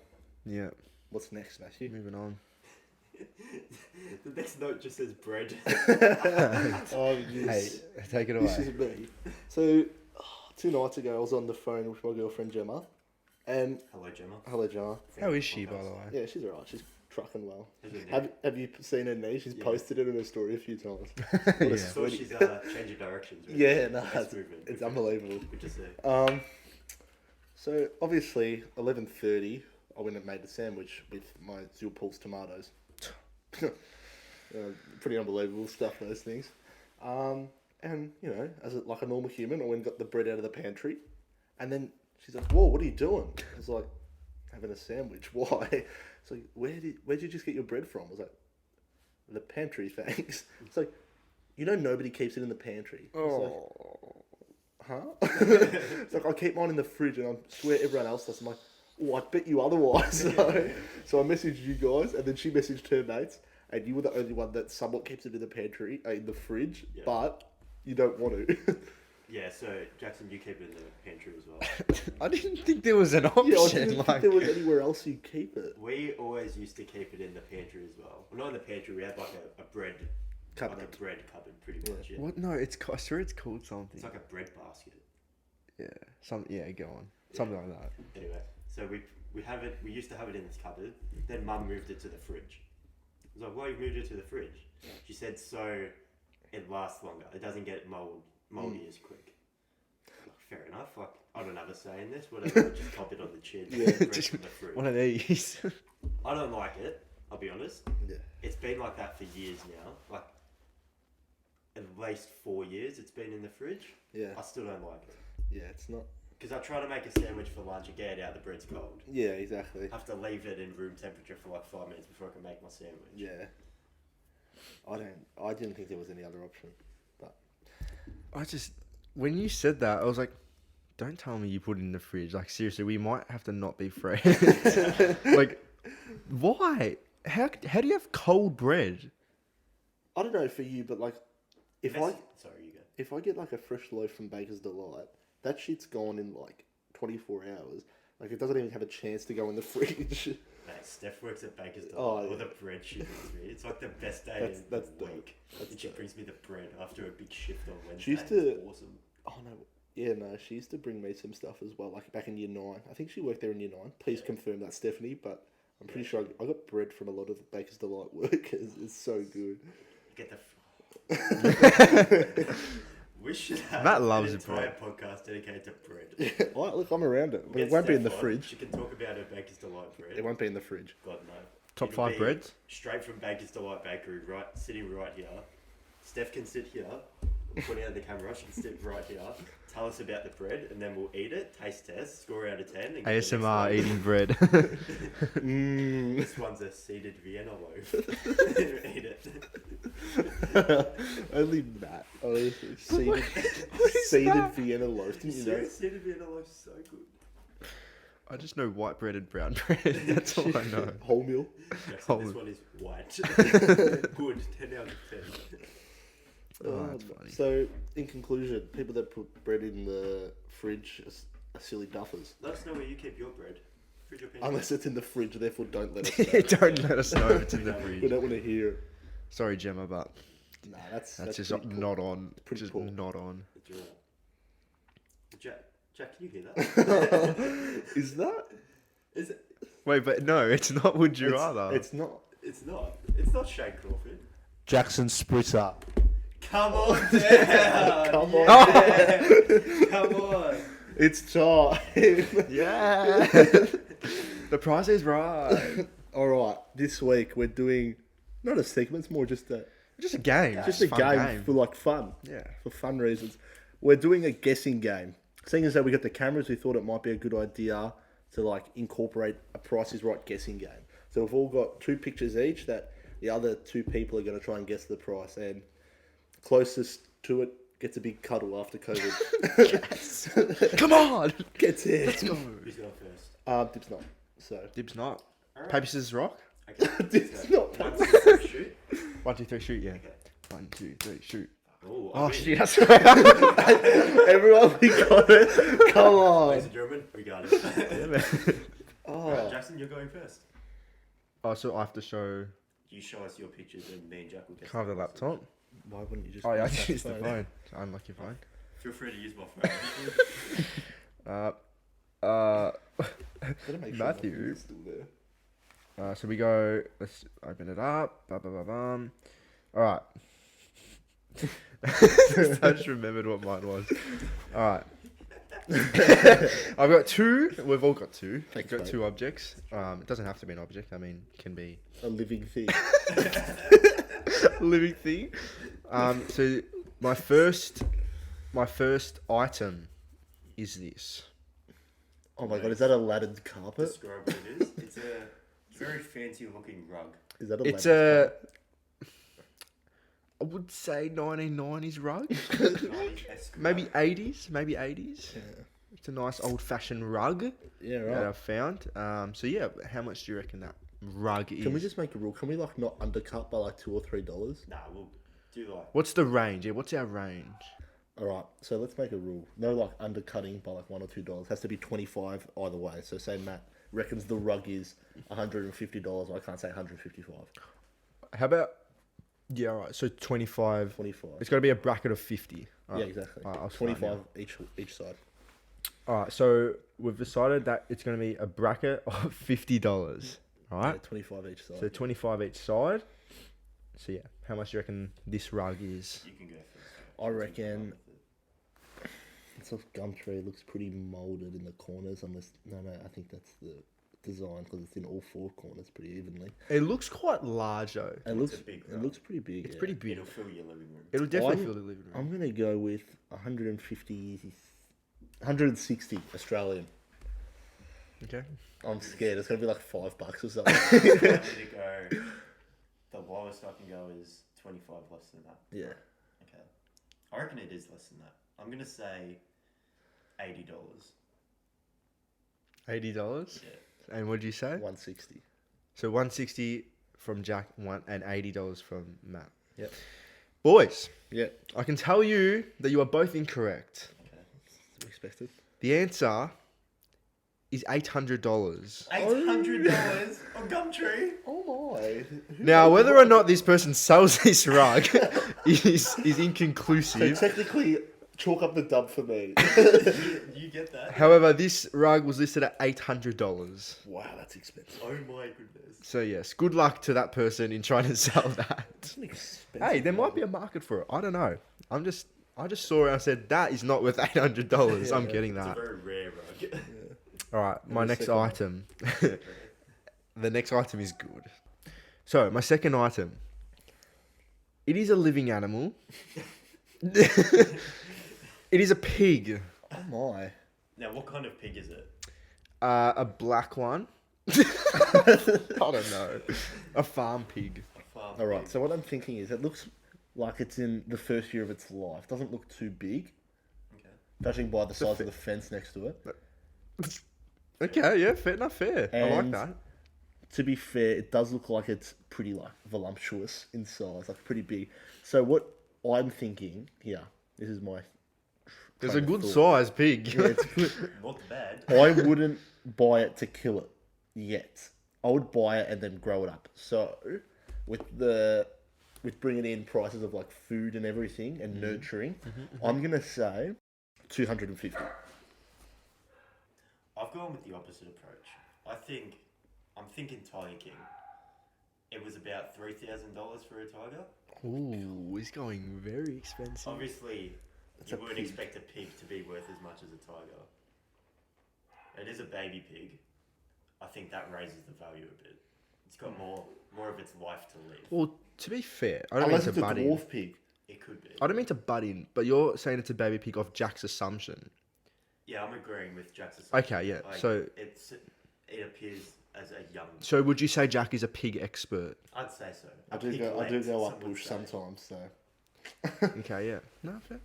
Yeah, what's next, Matthew? moving on. The next note just says bread. Oh, Hey, yes. take it This away. is me. So, 2 nights ago, I was on the phone with my girlfriend Gemma. And, Hello, Gemma. hello, Gemma. How is she, by the way? Yeah, she's alright. She's trucking well. How's your knee? Have you seen her knee? She's Yeah. posted it in her story a few times. Yeah. I saw she's changing directions. Right? Yeah, no, Nice movement. it's Good unbelievable. Good to see. So obviously 11:30, I went and made the sandwich with my Zul Pulse tomatoes. Pretty unbelievable stuff, those things. And as a normal human, I went and got the bread out of the pantry, and then she's like, "Whoa, what are you doing?" I was like, "Having a sandwich." Why? It's like, where'd you just get your bread from? I was like, "The pantry, thanks." It's like, nobody keeps it in the pantry. I was like, huh? It's like, I keep mine in the fridge, and I swear everyone else does. I'm like, oh, I bet you otherwise. So I messaged you guys, and then she messaged her mates, and you were the only one that somewhat keeps it in the pantry, in the fridge, Yeah. but you don't want to. Yeah, so Jackson, you keep it in the pantry as well. I didn't think there was an Yeah, I option. didn't think there was anywhere else you keep it. We always used to keep it in the pantry as well. Well, not in the pantry. We had a bread Cupboard. like a bread cupboard, pretty much. Yeah. What? No, I swear it's called something. It's like a bread basket. Yeah, go on. Something like that. Anyway, so we have it. We used to have it in this cupboard. Then Mum moved it to the fridge. I was like, "Why you moved it to the fridge?" She said, "So it lasts longer. It doesn't get moldy as quick." Fair enough. I don't have a say in this. Whatever. Just pop it on the chin. Yeah. Bread Just from the fridge. one of these. I don't like it. I'll be honest. Yeah. It's been like that for years now. Like at least 4 years. It's been in the fridge. Yeah. I still don't like it Yeah, it's not. because I try to make a sandwich for lunch and get it out. The bread's cold. Yeah, exactly. I have to leave it in room temperature for like 5 minutes before I can make my sandwich. Yeah. I didn't think there was any other option. When you said that, I was like, don't tell me you put it in the fridge. Like, seriously, we might have to not be friends. Like, why? How do you have cold bread? I don't know for you, but if Sorry, you go. if I get a fresh loaf from Baker's Delight, that shit's gone in 24 hours. It doesn't even have a chance to go in the fridge. Mate, Steph works at Baker's Delight. Oh, All yeah. the bread she brings me. It's like the best day That's of dope. the week. That's And she dope. brings me the bread after a big shift on Wednesday. She used to- It's awesome. Oh no, yeah, no. She used to bring me some stuff as well. Back in year 9, I think she worked there in year 9. Please confirm that, Stephanie. But I'm pretty sure I got bread from a lot of the Baker's Delight workers. It's so good. Get the. We should have Matt loves an it, entire podcast dedicated to bread. Look, I'm around it, but We'll it get won't be in Steph the on. fridge. She can talk about her Baker's Delight bread. It won't be in the fridge. God no. Top It'll 5 be breads? Straight from Baker's Delight Bakery, sitting right here. Steph can sit here. pointing at the camera. She can sit right here. Tell us about the bread, and then we'll eat it. Taste test. Score out of 10. And get the next ASMR one. eating bread. This one's a seeded Vienna loaf. Eat it. Only Matt. Honestly, seeded Vienna loaf. Didn't you know? Seeded Vienna loaf's so good. I just know white bread and brown bread. That's all I know. Wholemeal. Jackson, this one is white. Good. 10 out of 10. Oh, that's funny. So, in conclusion, people that put bread in the fridge are silly duffers. Let us know where you keep your bread. Fridge or pantry. Unless it's in the fridge, therefore don't let us know. Don't let us know if it's in the We fridge. We don't want to hear it. Sorry, Gemma, but Nah, that's just pretty cool. not on. Pretty Just cool. not on. Jack, can you hear that? Is that? Is it? Wait, but no, it's not Would You Rather. It's not. It's not. It's not Shane Crawford. Jackson Spritzer. Come on down. Come on. Yeah. Come on. It's time. Yeah. The price is right. All right. This week we're doing not a segment. It's more just a Just a game. just a fun game for like fun. Yeah. For fun reasons. We're doing a guessing game. Seeing as though we got the cameras, we thought it might be a good idea to like incorporate a Price is Right guessing game. So we've all got 2 pictures each that the other 2 people are going to try and guess the price, and closest to it gets a big cuddle after COVID. Come on. Gets it. Let's go. Who's going first? Dibs not. So Dibs not. Alright. Paper, scissors, rock. Okay. Dibs not. 1, 2, 3, shoot. 1, 2, 3, shoot. Yeah. Okay. 1, 2, 3, shoot. Oh, Oh I mean, shit! That's Everyone, we got it. Come on. Ladies and gentlemen, we got it. Alright, Oh, Jackson, you're going first. Oh, so I have to show. You show us your pictures and me and Jack will guess. Can I have the laptop? why wouldn't you just? Oh yeah, I use that use the phone. Unlock your phone. Feel free to use my phone. Gotta make sure Matthew. my finger's still there. So we go. Let's open it up. All right. I just remembered what mine was. All right. I've got 2. We've all got 2. Thanks, We've got mate. 2 objects. It doesn't have to be an object. I mean, it can be A living thing. a living thing. So my first item is this. Oh my god, is that a laddered carpet? Describe what it is. It's a very fancy looking rug. Is that a It's laddered I would say 1990s rug. 90s-esque Maybe rug. 80s. Maybe 80s. Yeah. It's a nice old-fashioned rug Yeah, that right. I've found. So yeah, how much do you reckon that rug is? Can we just make a rule? Can we like not undercut by like $2 or $3? Nah, we'll do like. What's the range? Yeah, what's our range? All right, so let's make a rule. No like undercutting by like $1 or $2. It has to be 25 either way. So say Matt reckons the rug is $150. I can't say 155. How about? Yeah, all right. So 25. 25. It's got to be a bracket of 50. All Yeah, right. exactly. All right, I'll start 25 now. each side. All right. So we've decided that it's going to be a bracket of $50. All right. Yeah, 25 each side. So 25 each side. So yeah, how much do you reckon this rug is? You can go first. I reckon it's off Gumtree. It looks pretty molded in the corners. Unless no, I think that's the design because it's in all 4 corners pretty evenly. It looks quite large though. It looks a big it rug. looks pretty big. It's yeah. pretty big. It'll fill your living room. It'll definitely I'm- fill the living room. I'm gonna go with 160 Australian. Okay. I'm scared. It's gonna be like $5 or something. I'm gonna go. The lowest I can go is 25 less than that. Yeah. Okay. I reckon it is less than that. I'm gonna say $80. $80. Yeah. And what did you say? 160. So 160 from Jack, and $80 from Matt. Yep. Boys, Yeah. I can tell you that you are both incorrect. Okay. Expected. The answer is $800. $800 on Gumtree. Oh my. Now, whether or not this person sells this rug is So inconclusive. technically, chalk up the dub for me. You get that? However, this rug was listed at $800. Wow, that's expensive. Oh my goodness. So yes, good luck to that person in trying to sell that. That's an expensive. Hey, there might be a market for it. I don't know. I just saw it and I said that is not worth $800. I'm getting It's a that. very rare rug. All right, my the next second one. item. The next item is good. So my second item. It is a living animal. It is a pig. Oh my. Now, what kind of pig is it? A black one. I don't know. A farm pig. A farm All right. pig. So what I'm thinking is, it looks like it's in the first year of its life. Doesn't look too big, Okay. judging by the size of the fence next to it. Okay, yeah, fair, not fair. I like And- that. To be fair, it does look like it's pretty like voluptuous in size, like pretty big. So what I'm thinking here, this is my. It's train a of good thought. size pig. Yeah, it's good. Not bad. I wouldn't buy it to kill it yet. I would buy it and then grow it up. So with bringing in prices of like food and everything and nurturing, I'm gonna say 250. I've gone with the opposite approach. I'm thinking Tiger King. It was about $3,000 for a tiger. Ooh, he's going very expensive. Obviously, It's you a wouldn't pig. expect a pig to be worth as much as a tiger. It is a baby pig. I think that raises the value a bit. It's got more of its life to live. Well, to be fair, I don't Unless mean it's to a butt in. dwarf pig. It could be. I don't mean to butt in, but you're saying it's a baby pig off Jack's assumption. Yeah, I'm agreeing with Jack's assumption. Okay, yeah. Like, So, it appears as a young. so would you say Jack is a pig expert? I'd say so. I A do pig go lens, up some would bush say. sometimes. So. Okay, yeah. No, fair.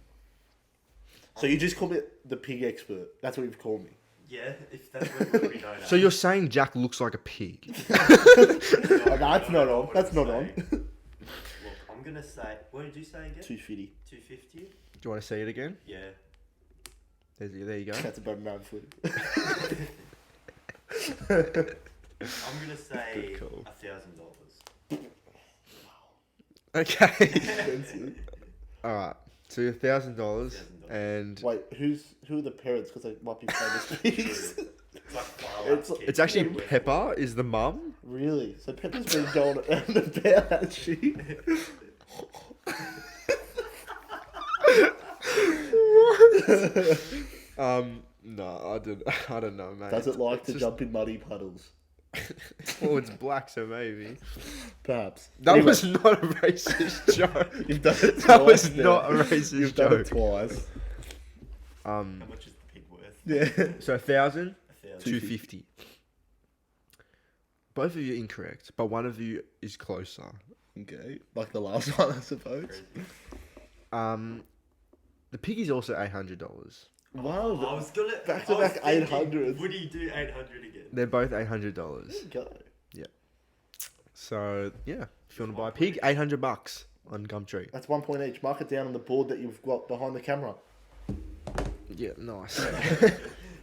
So you just call me the pig expert. That's what you've called me. Yeah, if that's what we know now. So you're saying Jack looks like a pig? Oh, that's not on. That's not on. Look, I'm gonna say. What did you say again? 250. 250. Do you want to say it again? Yeah. There you go. That's about an hour flip. I'm gonna say Good call. $1,000. Okay. Expensive. All right. So $1,000, $1,000. and Wait, who are the parents? Because they might be famous pigs. It's like far It's- out kids. it's actually With- Pepper is the mum. Really? So Pepper's been going around about, has she? No, I don't know, mate. Does it like It's to just- jump in muddy puddles? Well, it's black, so maybe. Perhaps. That Anyway, was not a racist joke. You've done it twice. That was now. not a racist You've done it joke. twice. How much is the pig worth? Yeah. So 1,000, 1,000. 250. Both of you incorrect, but one of you is closer. Okay. Like the last one, I suppose. Crazy. The pig is also $800. Wow. I was gonna Back to I was back thinking, 800. Would he do 800 again? They're both $800. There you go. So yeah, if you want to buy a pig, $800 on Gumtree. That's 1 point each. Mark it down on the board that you've got behind the camera. Yeah, nice.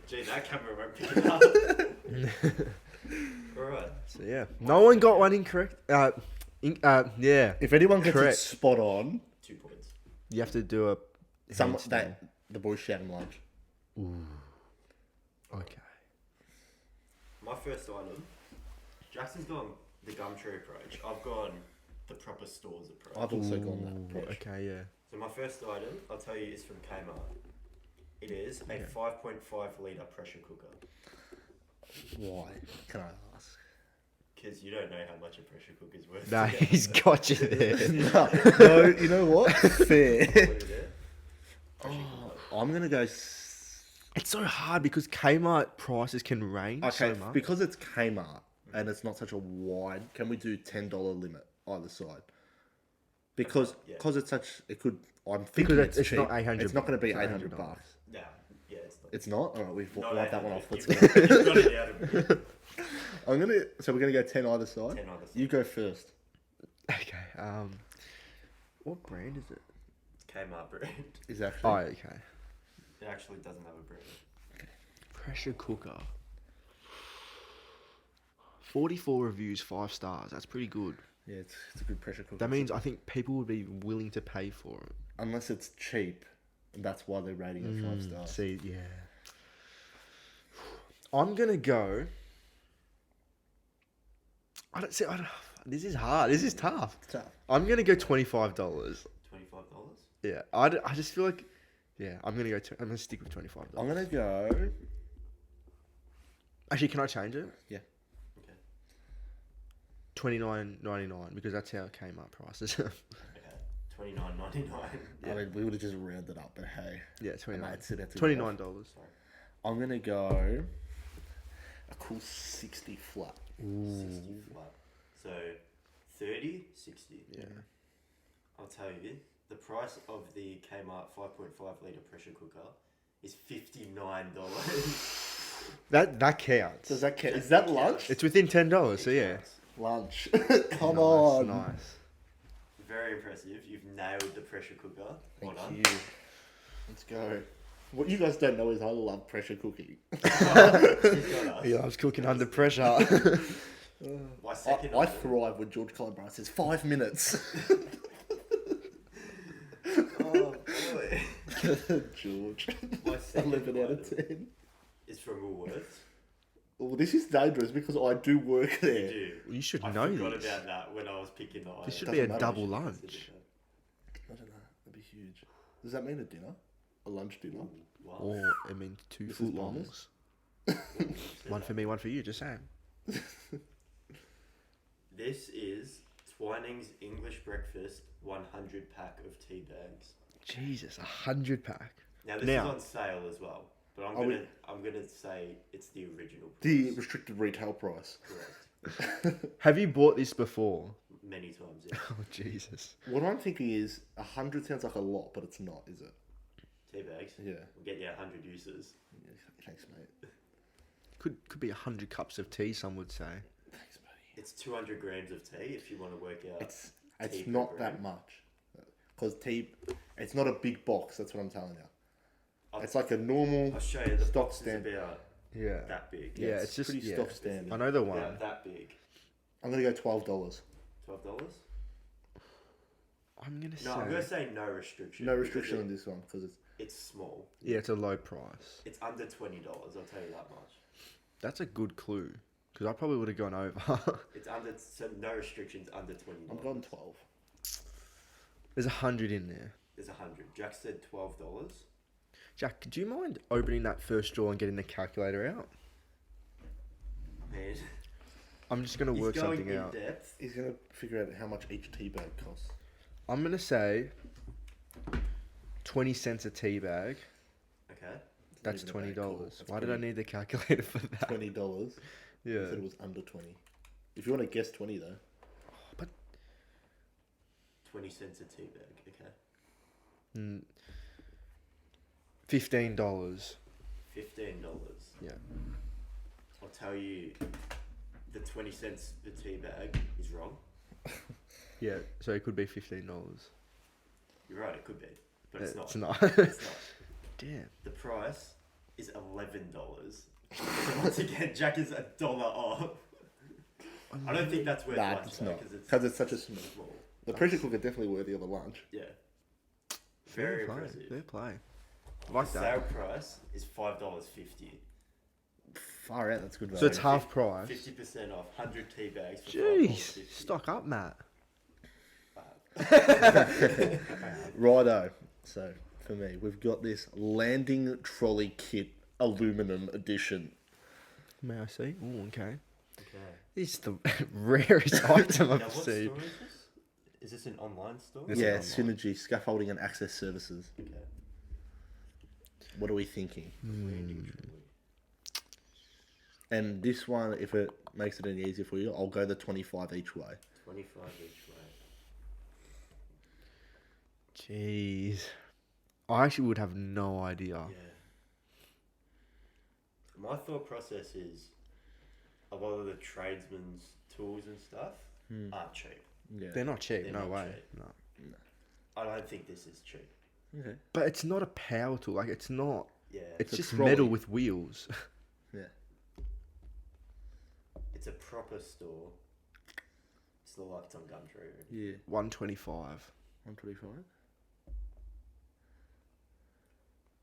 Gee, that camera won't pick it up. Alright. So yeah, no one got one incorrect. Yeah, If anyone gets Correct. it spot on, 2 points. you have to do a. handstand. the boys shout him lunch. Okay. My first item. Jackson's gone the Gumtree approach. I've gone the proper stores approach. I've also gone that Ooh, approach. Okay, yeah. So my first item, I'll tell you, is from Kmart. It is a 5.5 litre pressure cooker. Why? Can I ask? Because you don't know how much a pressure cooker is worth. Nah, today. he's got you there. No, you know what? Fair. What is it? Pressure cooker. I'm gonna go. It's so hard because Kmart prices can range Okay, so much. because it's Kmart and it's not such a wide. Can we do $10 limit either side? Because Yeah. it's such. It could. I'm thinking Because it's cheap. not 800 It's not going to be it's $800 $800. bucks. Nah, yeah, it's not. It's not. All right, we've Not wiped that one off. 800. Let's go. You've got it out of it. I'm gonna. So we're gonna go 10 either side. 10 either side. You go first. Okay. What brand is it? Kmart brand. Is actually. Oh, okay. It actually doesn't have a brand. Pressure cooker. 44 reviews, 5 stars. That's pretty good. Yeah, it's a good pressure cooker. That means I think people would be willing to pay for it. unless it's cheap, and that's why they're rating it 5 stars. See, yeah. I'm gonna go. I don't see. This is hard. This is tough. It's tough. I'm gonna go $25. $25? Yeah, I just feel like, yeah, I'm gonna go. I'm gonna stick with $25. I'm gonna go. Actually, can I change it? Yeah. Okay. $29.99 because that's how Kmart prices. Okay. $29.99. I mean, we would have just rounded up, but hey. Yeah, 29. Mate, so that's a $29. I'm going to go a cool 60 flat. 60 flat. So 30, 60. Yeah. I'll tell you, the price of the Kmart 5.5 litre pressure cooker is $59. That counts. Does that count? Is that It lunch? counts. It's within $10, so yeah. Lunch. Come Nice, on. Nice. Very impressive. You've nailed the pressure cooker. Well Thank done. you. Let's go. What you guys don't know is I love pressure cooking. He's got us. Yeah, I was cooking under pressure. My second I item- thrive when George Calabro says 5 minutes. Oh boy. George. My second 11 out of item 10. is from Woolworths. Oh, this is dangerous because I do work there. Dude, You should I know forgot this. about that when I was picking the This should items. be a Doesn't matter. double I lunch. I don't know. That'd be huge. Does that mean a dinner? A lunch dinner? Wow. Or, I mean, 2 This is foot bonus? longs. One for me, one for you, just saying. This is Twinings English Breakfast 100 pack of tea bags. Jesus, 100 pack. Now this Now- is on sale as well, but I'm Are we- gonna say it's the original price. The restricted retail price. Correct. Have you bought this before? Many times, yeah. Oh, Jesus. What I'm thinking is 100 sounds like a lot, but it's not, is it? Tea bags. Yeah. We'll get you 100 uses. Yeah, thanks, mate. Could be 100 cups of tea, some would say. Thanks, buddy. It's 200 grams of tea if you want to work out. It's tea per not gram. that much. Because tea, it's not a big box, that's what I'm telling you. I'll- It's like a normal I'll show you. The stock box stand. is about Yeah. that big. Yeah, it's just pretty yeah. stock standard. I know the one. About that big. I'm going to go $12. $12. I'm gonna No, say. I'm gonna say no restriction. No because restriction on this one because It's small. Yeah, it's a low price. It's under $20. I'll tell you that much. That's a good clue, because I probably would have gone over. It's under so no restrictions under $20. I'm going 12. There's 100 in there. There's 100. Jack said $12. Jack, do you mind opening that first drawer and getting the calculator out? Man, I'm just gonna he's work going something in out. depth. He's going to figure out how much each tea bag costs. I'm gonna say 20 cents a tea bag. Okay. That's Leave it at that, cool. $20. That's Why did I need the calculator for that? $20. Yeah. He said it was under 20. If you want to guess 20 though. But 20 cents a tea bag. Okay. $15. $15. Yeah. I'll tell you, the 20 cents per tea bag is wrong. Yeah. So it could be $15. You're right. It could be, but it's not. It's not. It's not. Damn. The price is $11. So once again, Jack is $1 off. I don't think that's worth Nah, lunch it's though, not. because it's 'Cause it's such a small. small. The pressure cooker definitely worthy of a lunch. Yeah. Very Fair play. impressive. Fair play. I like The that. sale price is $5.50. Far out, that's good value. So it's half price. 50% off 100 tea bags for Jeez. $5.50. Stock up, Matt. Righto. So, for me, we've got this landing trolley kit aluminum edition. May I see? Oh, okay. Okay. This is the rarest item Now, I've what seen. store is this? Is this an online store? This Yeah, is online. Synergy, Scaffolding and Access Services. Okay. What are we thinking? Landing trolley. And this one, if it makes it any easier for you, I'll go the 25 each way. 25 each way. Jeez. I actually would have no idea. Yeah. My thought process is a lot of the tradesmen's tools and stuff aren't cheap. Yeah. They're not cheap, They're no not way. cheap. No. I don't think this is cheap. Okay. But it's not a power tool. Like, it's not. Yeah. It's a just trolley. metal with wheels. Yeah. It's a proper store. It's the like it's on Gumtree. Yeah. 125. 125.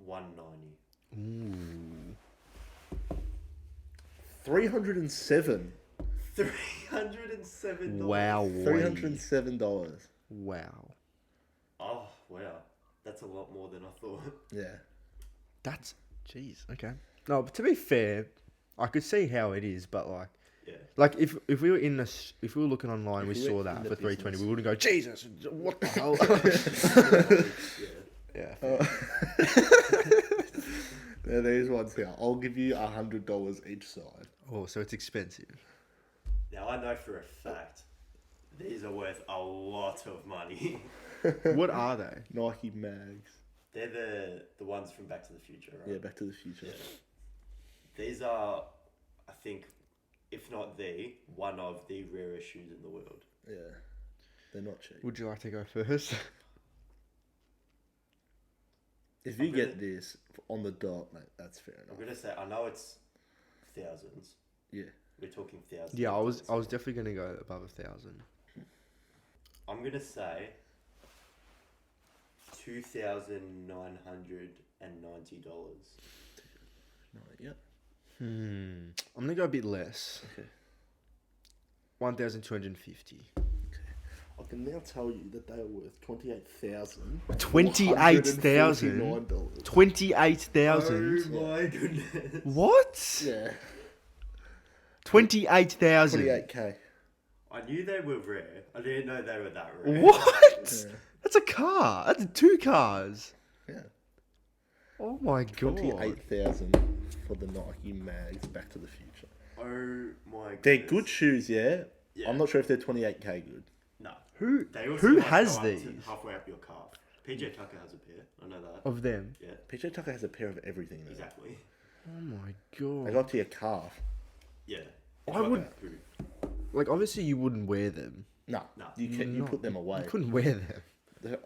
$190. Ooh. 307. $307. Wow. $307. Wow. Oh wow, that's a lot more than I thought. Yeah. That's. Jeez. Okay. No, but to be fair, I could see how it is, but like, Yeah. Like if we were in this, if we were looking online, If we we saw were that in the for 320, business. we wouldn't go, Jesus, what the hell? Yeah. Yeah. Now these ones here. I'll give you $100 each side. Oh, so it's expensive. Now I know for a fact these are worth a lot of money. What are they? Nike mags. They're the ones from Back to the Future, right? Yeah, Back to the Future. These are, I think, if not one of the rarest shoes in the world. Yeah. They're not cheap. Would you like to go first? If you I'm get gonna- this on the dot, mate, that's fair I'm enough. gonna say I know it's thousands. Yeah. We're talking thousands. Yeah, I was definitely gonna go above 1,000. I'm gonna say $2,990. No, yeah. I'm gonna go a bit less. Okay. 1,250. I can now tell you that they are worth $28,000. 28,000. $149. 28,000. Oh my goodness. What? Yeah. 28,000. 28K. I knew they were rare. I didn't know they were that rare. What? Yeah. That's a car. That's 2 cars. Yeah. Oh my god. 28,000 for the Nike mags Back to the Future. Oh my goodness. They're good shoes, yeah. Yeah. I'm not sure if they're 28K good. No. Who They also who like has go up to these halfway up your calf. PJ Tucker has a pair. I know that. of them? Yeah. PJ Tucker has a pair of everything though. Exactly. Oh my They god. go up to your calf. Yeah. I would- Tucker, who- Like obviously you wouldn't wear them. No. No. You put them away. You couldn't wear them.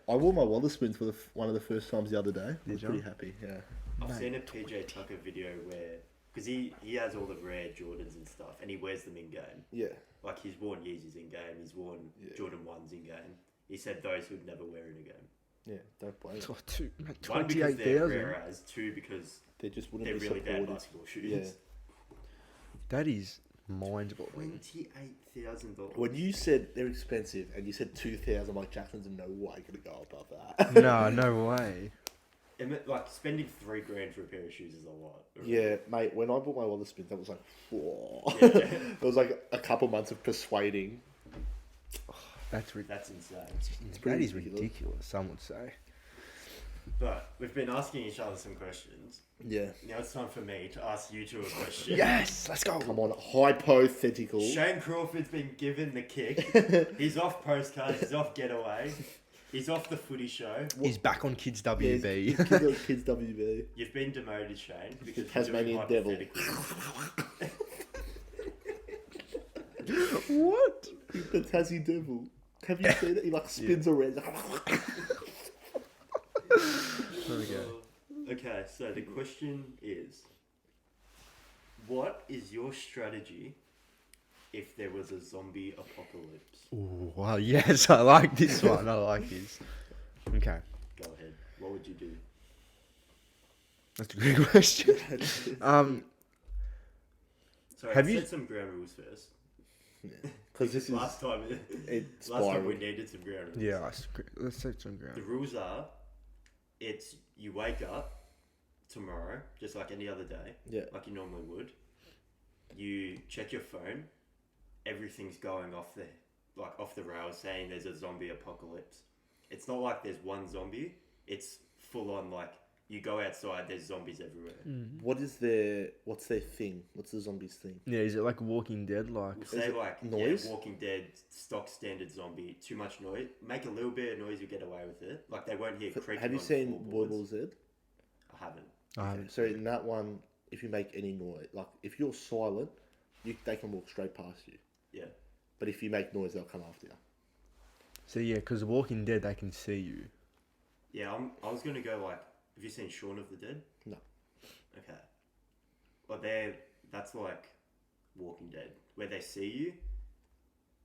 I wore my Wotherspoons for one of the first times the other day. I was you? pretty happy, yeah. I've Mate. seen a PJ Tucker video where, because he has all the rare Jordans and stuff, and he wears them in game. Yeah. Like he's worn Yeezys in game, he's worn Yeah. Jordan 1s in game. He said those would never wear in a game. Yeah, don't blame them. Oh, mate, One, because they're 28,000. rare as. Two, because They just wouldn't they're be really bad supported. basketball shoes. Yeah. That is mind-boggling. $28,000. When you said they're expensive and you said 2,000, I'm like, Jackson's in no way going to go above that. No way. Like spending $3,000 for a pair of shoes is a lot. Yeah, mate, when I bought my Wotherspoons, that was like, whoa. Yeah. It was like a couple months of persuading. That's That's insane. that pretty is ridiculous. ridiculous. Some would say. But we've been asking each other some questions. Yeah. Now it's time for me to ask you two a question. Yes, let's go. Come on, hypothetical. Shane Crawford's been given the kick. He's off postcards. He's off getaway. He's off the footy show. He's back on Kids Yeah, WB. kids WB. You've been demoted, Shane, because you're Tasmanian doing devil. hypotheticals. What? The Tassie Devil. Have you seen it? He like spins around. Okay, so the question is, what is your strategy if there was a zombie apocalypse? Ooh, wow, yes, I like this one. I like this. Okay, Go ahead. What would you do? that's a good question. Sorry, Have I you- set some ground rules first. Because this is Last time we spiraled. needed some ground rules. Yeah, let's take some The ground. rules are, it's you wake up tomorrow, just like any other day, Yeah. like you normally would. You check your phone, everything's going off the rails, saying there's a zombie apocalypse. It's not like there's one zombie. It's full on like you go outside, there's zombies everywhere. What's their thing? What's the zombies thing? Yeah, is it like Walking Dead? Like, We'll say it like noise? Yeah, Walking Dead, stock standard zombie, too much noise. Make a little bit of noise, you get away with it. Like they won't hear creaking. Have you on seen floorboards. World War Z? I haven't. I haven't. So in that one, if you make any noise, like if you're silent, they can walk straight past you. Yeah. But if you make noise, they'll come after you. So yeah, because Walking Dead, they can see you. Yeah, I was gonna go like, have you seen Shaun of the Dead? No. Okay. Well, that's like Walking Dead, where they see you,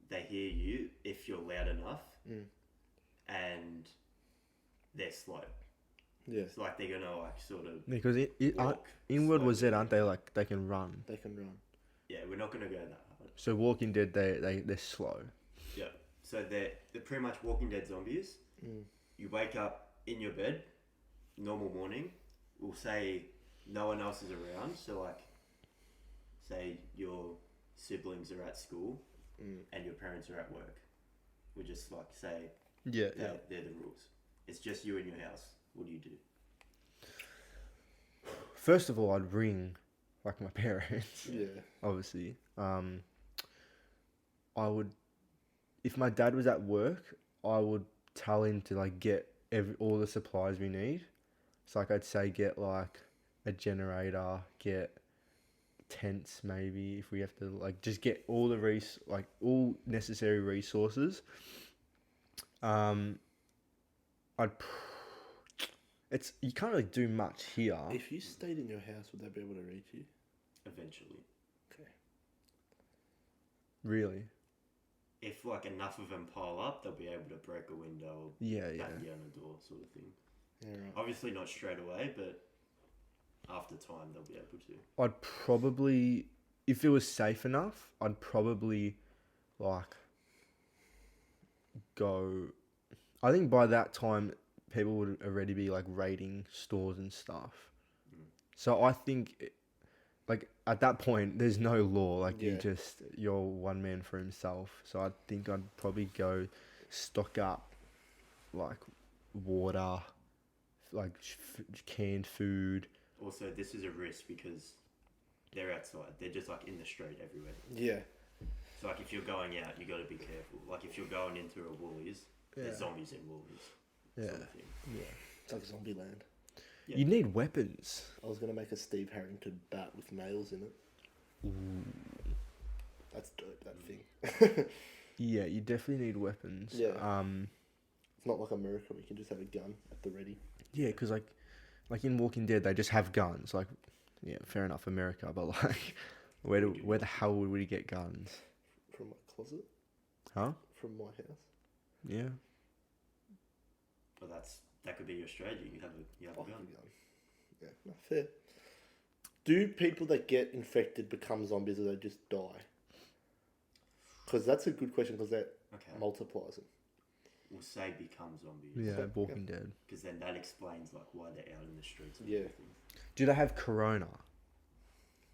they hear you if you're loud enough, and they're slow. Yeah, It's like they're gonna like sort of Because walk in World War Z, slowly. aren't they like they can run? they can run. Yeah, we're not gonna go that hard. So Walking Dead, they're slow. Yeah. So they're pretty much Walking Dead zombies. You wake up in your bed, normal morning. We'll say no one else is around. So like, say you're siblings are at school Mm. and your parents are at work. We just like say Yeah, they're the rules. It's just you in your house. What do you do? First of all, I'd ring like my parents, Yeah. obviously. I would, if my dad was at work, I would tell him to like get all the supplies we need. So like I'd say get like a generator, get tents maybe if we have to like just get all the all necessary resources. I'd it's you can't really do much here. If you stayed in your house, would they be able to reach you? Eventually, Okay. Really? if like enough of them pile up, they'll be able to break a window or Yeah, yeah. batten down a door, sort of thing. Yeah, right. Obviously not straight away, but after time they'll be able to. I'd probably, if it was safe enough, I'd probably like go. I think by that time, people would already be like raiding stores and stuff. So I think, like at that point, there's no law. Like Yeah. you're one man for himself. So I think I'd probably go stock up, like water, like canned food. Also, this is a risk because they're outside. They're just like in the street everywhere. Yeah. So like if you're going out, you got to be careful. Like if you're going into a Woolies, there's zombies in Woolies. Yeah. Sort of thing. Yeah. It's like Zombieland. Yeah. You need weapons. I was gonna make a Steve Harrington bat with nails in it. That's dope. That thing. Yeah, you definitely need weapons. Yeah. It's not like America where you can just have a gun at the ready. Yeah, because like in Walking Dead, they just have guns. Like, yeah, fair enough, America, but like, where the hell would we get guns? From my closet. Huh? From my house. Yeah. But that could be your strategy. You have a gun. Yeah, no, fair. Do people that get infected become zombies or they just die? Because that's a good question because that Okay. multiplies them. We'll say become zombies. Yeah, Yeah. Walking Dead. Because then that explains like why they're out in the streets. And Yeah. everything. Do they have Corona?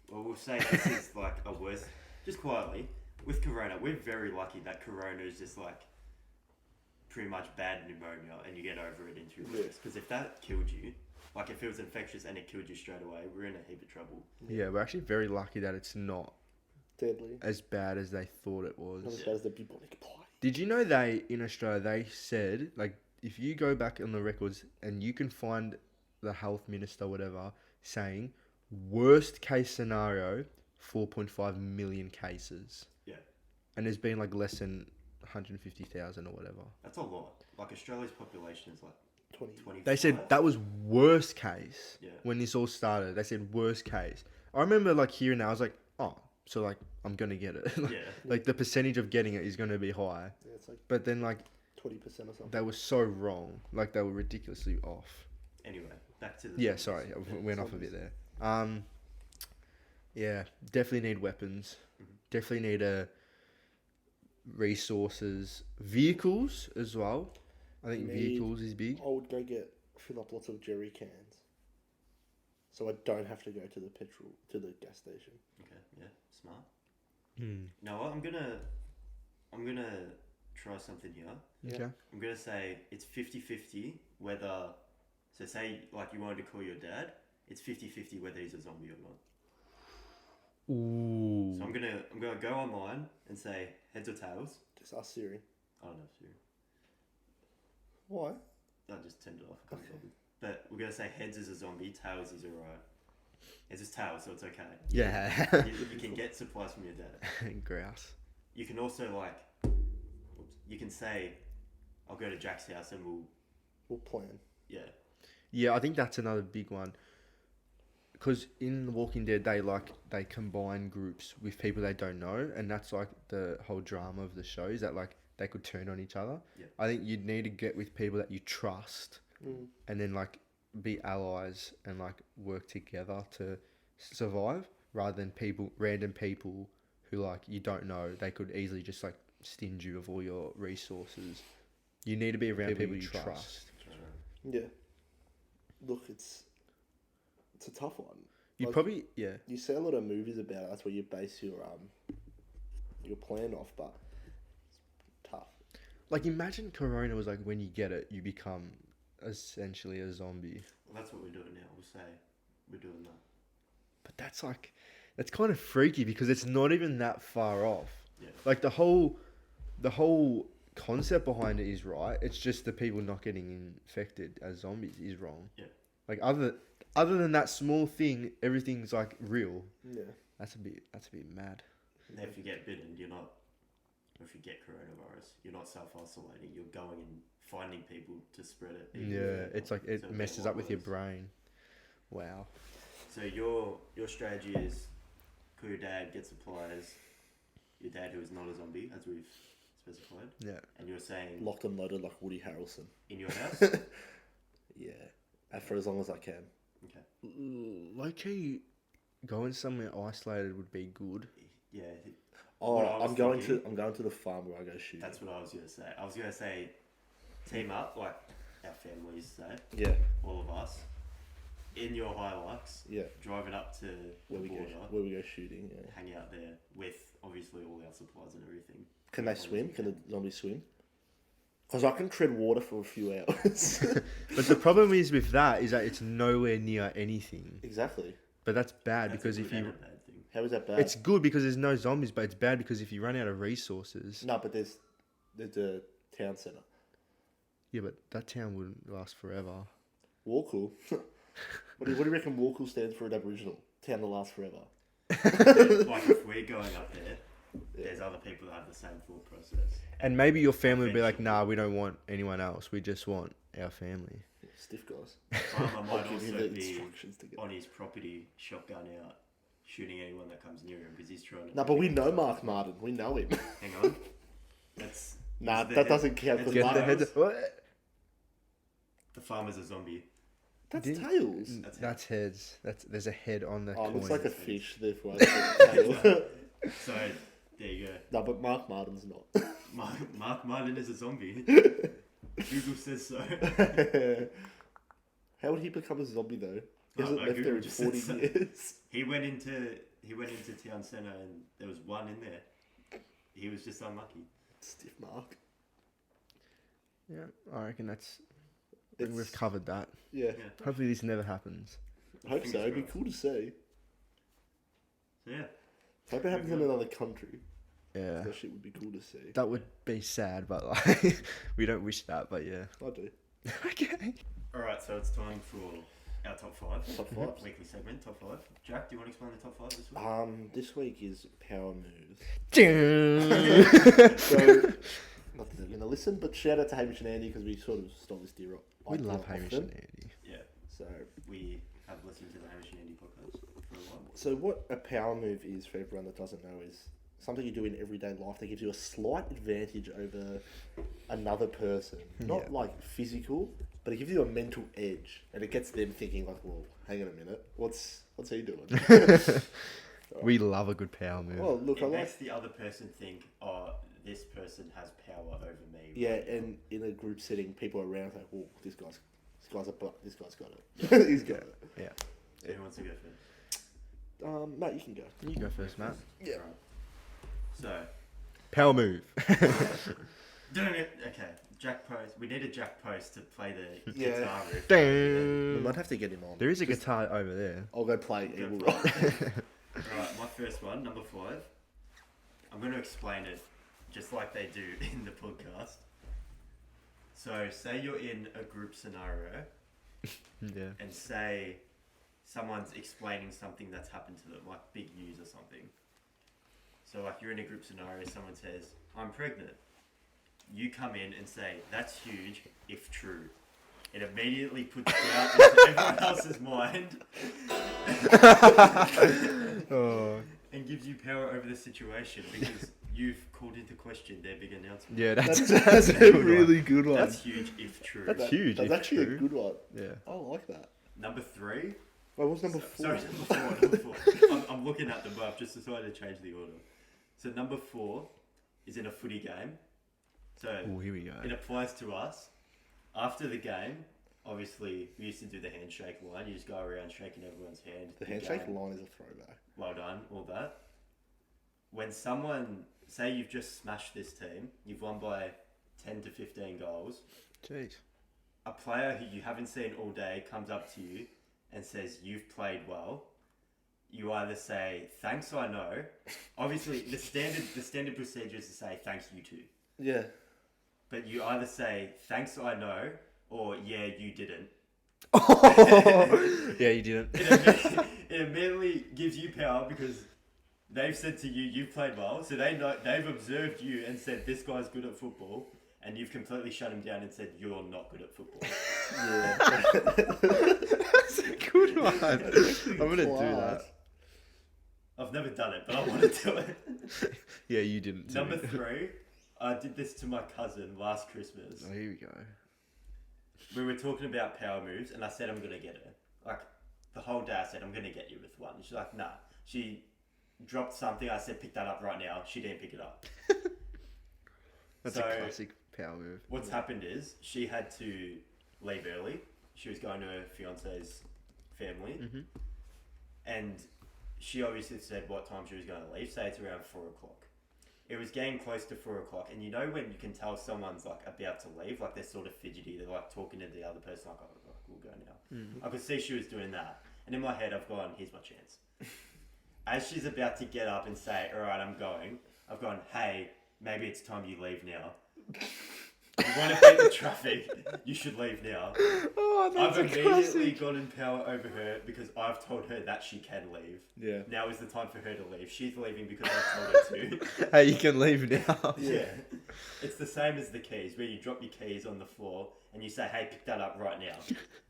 Well, we'll say this is like a worse. Just quietly, with Corona, we're very lucky that Corona is just like pretty much bad pneumonia, and you get over it in 2 weeks. Because if that killed you, like if it was infectious and it killed you straight away, we're in a heap of trouble. Yeah, we're actually very lucky that it's not Deadly. as bad as they thought it Not as was. bad as the bubonic plague. Did you know in Australia, they said, like, if you go back on the records and you can find the health minister, whatever, saying, worst case scenario, 4.5 million cases. Yeah. And there's been, like, less than 150,000 or whatever. That's a lot. Like Australia's population is like 20. They said that was worst case Yeah. when this all started. They said worst case. I remember, like, hearing that, I was like, oh, so, like, I'm going to get it. Yeah. Like, the percentage of getting it is going to be high. Yeah, it's like But then, like, 20% or something. they were so wrong. Like, they were ridiculously off. Anyway, back to the. Yeah, zombies. sorry, I went off a bit there. Yeah, definitely need weapons. Definitely need resources, vehicles as well. I think Need- vehicles is big. I would go fill up lots of jerry cans. So I don't have to go to the gas station. Okay. Yeah. Smart. Hmm. No, I'm gonna try something here. Yeah. Okay. I'm gonna say it's 50-50 whether. So say like you wanted to call your dad, it's 50-50 whether he's a zombie or not. Ooh. So I'm gonna go online and say heads or tails. Just ask Siri. I don't know, Siri. Why? I just turned it off. I can't bother. But we're gonna say heads is a zombie, tails is alright. It's just tails, so it's okay. Yeah. You can get supplies from your dad. Grouse. You can also like, you can say, I'll go to Jack's house and We'll plan. yeah. Yeah, I think that's another big one. Because in The Walking Dead, they combine groups with people they don't know, and that's like the whole drama of the show is that like they could turn on each other. Yeah. I think you'd need to get with people that you trust, Mm. and then like be allies and like work together to survive, rather than random people who like you don't know. They could easily just like stinge you of all your resources. You need to be around people you trust. Yeah. Look, it's a tough one. You Like- probably yeah. You see a lot of movies about it. That's where you base your your plan off, but it's tough. Like, imagine Corona was like when you get it, you become essentially a zombie. Well, that's what we're doing now. We'll say we're doing that. But that's like, that's kind of freaky because it's not even that far off. Yeah. Like the whole concept behind it is right. It's just the people not getting infected as zombies is wrong. Yeah. Like other than that small thing, everything's like real. Yeah. That's a bit mad. And if you get bitten, you're not. Or if you get coronavirus, you're not self-isolating. You're going and finding people to spread it. Yeah, it's like it So messes get up with your worse. brain. Wow. So your strategy is, call your dad, get supplies. Your dad who is not a zombie, as we've specified. Yeah. And you're saying Locked and loaded like Woody Harrelson. in your house. Yeah. And for as long as I can. Okay. Low key, going somewhere isolated would be good. Yeah. Oh, What I was I'm going thinking- to the farm where I go shooting. That's what I was gonna say. I was gonna say, team up like our families say, Yeah. all of us, in your Hilux, Yeah. driving up to Where the we border, go shooting. Yeah. hang out there with obviously all our supplies and everything. Can they swim? Can the zombies swim? Because I can tread water for a few hours. But the problem is with that is that it's nowhere near anything. Exactly. But that's bad That's because a if good you, and a bad thing. How is that bad? it's good because there's no zombies, but it's bad because if you run out of resources, No, but there's a town centre. yeah, but that town wouldn't last forever. Walkle. What do you reckon Walkle stands for in Aboriginal? Town that lasts forever. Like if we're going up there, there's other people that have the same thought process. And maybe your family would be like, nah, we don't want anyone else. We just want our family. Stiff guys. Farmer I'll might give you also the be instructions to get. on his property, shotgun out, shooting anyone that comes near him because he's trying to. No, but we know Mark Martin. We know him. Hang on. That's. Nah, he's the that head- doesn't count heads because Get of the Mark. heads. tails. What? The farmer's a zombie. That's Didn't- tails. That's heads. There's a head on the Oh, it coin. looks like a fish, therefore I think tail. So there you go. No, but Mark Martin's not. Mark Martin is a zombie. Google says so. How would he become a zombie though? He Oh, hasn't no, left there Google in just said 40 so. years. He went into town centre and there was one in there. He was just unlucky. Stiff Mark. Yeah, I reckon we've It's- covered that. Yeah. Yeah. Hopefully this never happens. I hope so. Fingers It'd be crossed. cool to see. So yeah. Hope it happens in another country. Yeah, That shit would be cool to see. that would be sad, but like we don't wish that. But yeah. I do. Okay. Alright, so it's time for our top 5. Top fives. Weekly segment, top 5. Jack, do you want to explain the top 5 this week? This week is power moves. we So, not that they're going to listen, but shout out to Hamish and Andy because we sort of stole this deal. love Hamish and Andy. Yeah. So, We have listened to the Hamish and Andy podcast for a while. so what a power move is for everyone that doesn't know is something you do in everyday life that gives you a slight advantage over another person. Not Yeah. like physical, but it gives you a mental edge, and it gets them thinking like, "Well, hang on a minute, what's he doing?" We love a good power move. Well, look, It I like. makes the other person think, oh, this person has power over me. Yeah, and in a group setting, people are around like, "Well, this guy's got it. He's got it." yeah. So who wants to go first? Matt, you can go. You go first, Matt. Yeah. Alright. So, Power move. doing it. Okay, Jack Post. We need a Jack Post to play the Yeah. guitar riff. We Damn. might have to get him on. There is a guitar over there. I'll go play Go Evil for Rock. Alright, my first one, number 5. I'm going to explain it just like they do in the podcast. So, say you're in a group scenario Yeah. and say someone's explaining something that's happened to them, like big news or something. So, like you're in a group scenario, someone says, I'm pregnant. You come in and say, that's huge if true. It immediately puts doubt into everyone else's mind Oh. and gives you power over the situation because you've called into question their big announcement. Yeah, that's That's a a good one. really good one. That's huge if true. That's huge. That's if actually true. a good one. Yeah. I like that. Number 3. Wait, what was number 4? Sorry, number 4. I'm looking at them, but I've just decided to change the order. So number 4 is in a footy game. So Oh, here we go. it applies to us. After the game, obviously, we used to do the handshake line. You just go around shaking everyone's hand. The Good handshake game. line is a throwback. Well done, all that. When someone say you've just smashed this team, you've won by 10 to 15 goals. Jeez. A player who you haven't seen all day comes up to you and says, you've played well. You either say, thanks, I know. Obviously, the standard procedure is to say, thanks, you too. Yeah. But you either say, thanks, I know, or yeah, you didn't. Yeah, you didn't. It immediately gives you power because they've said to you, you've played well. So they've observed you and said, this guy's good at football. And you've completely shut him down and said, you're not good at football. Yeah. That's a good one. I'm going to do that. I've never done it, but I want to do it. Yeah, you didn't. Number 3, I did this to my cousin last Christmas. Oh, here we go. We were talking about power moves, and I said I'm gonna get her. Like the whole day, I said I'm gonna get you with one. And she's like, nah. She dropped something. I said, pick that up right now. She didn't pick it up. That's So, a classic power move. What's happened is she had to leave early. She was going to her fiance's family, and she obviously said what time she was going to leave. Say it's around 4 o'clock. It was getting close to 4 o'clock, and you know when you can tell someone's like about to leave, like they're sort of fidgety, they're like talking to the other person, like, oh, we'll go now. I could see she was doing that, and in my head I've gone, here's my chance. As she's about to get up and say, all right, I'm going, I've gone, hey, maybe it's time you leave now. You want to beat the traffic, you should leave now. Oh, that's I've a immediately classic. gotten power over her because I've told her that she can leave. Yeah. Now is the time for her to leave. She's leaving because I've told her to. Hey, you can leave now. Yeah. It's the same as the keys, where you drop your keys on the floor and you say, hey, pick that up right now.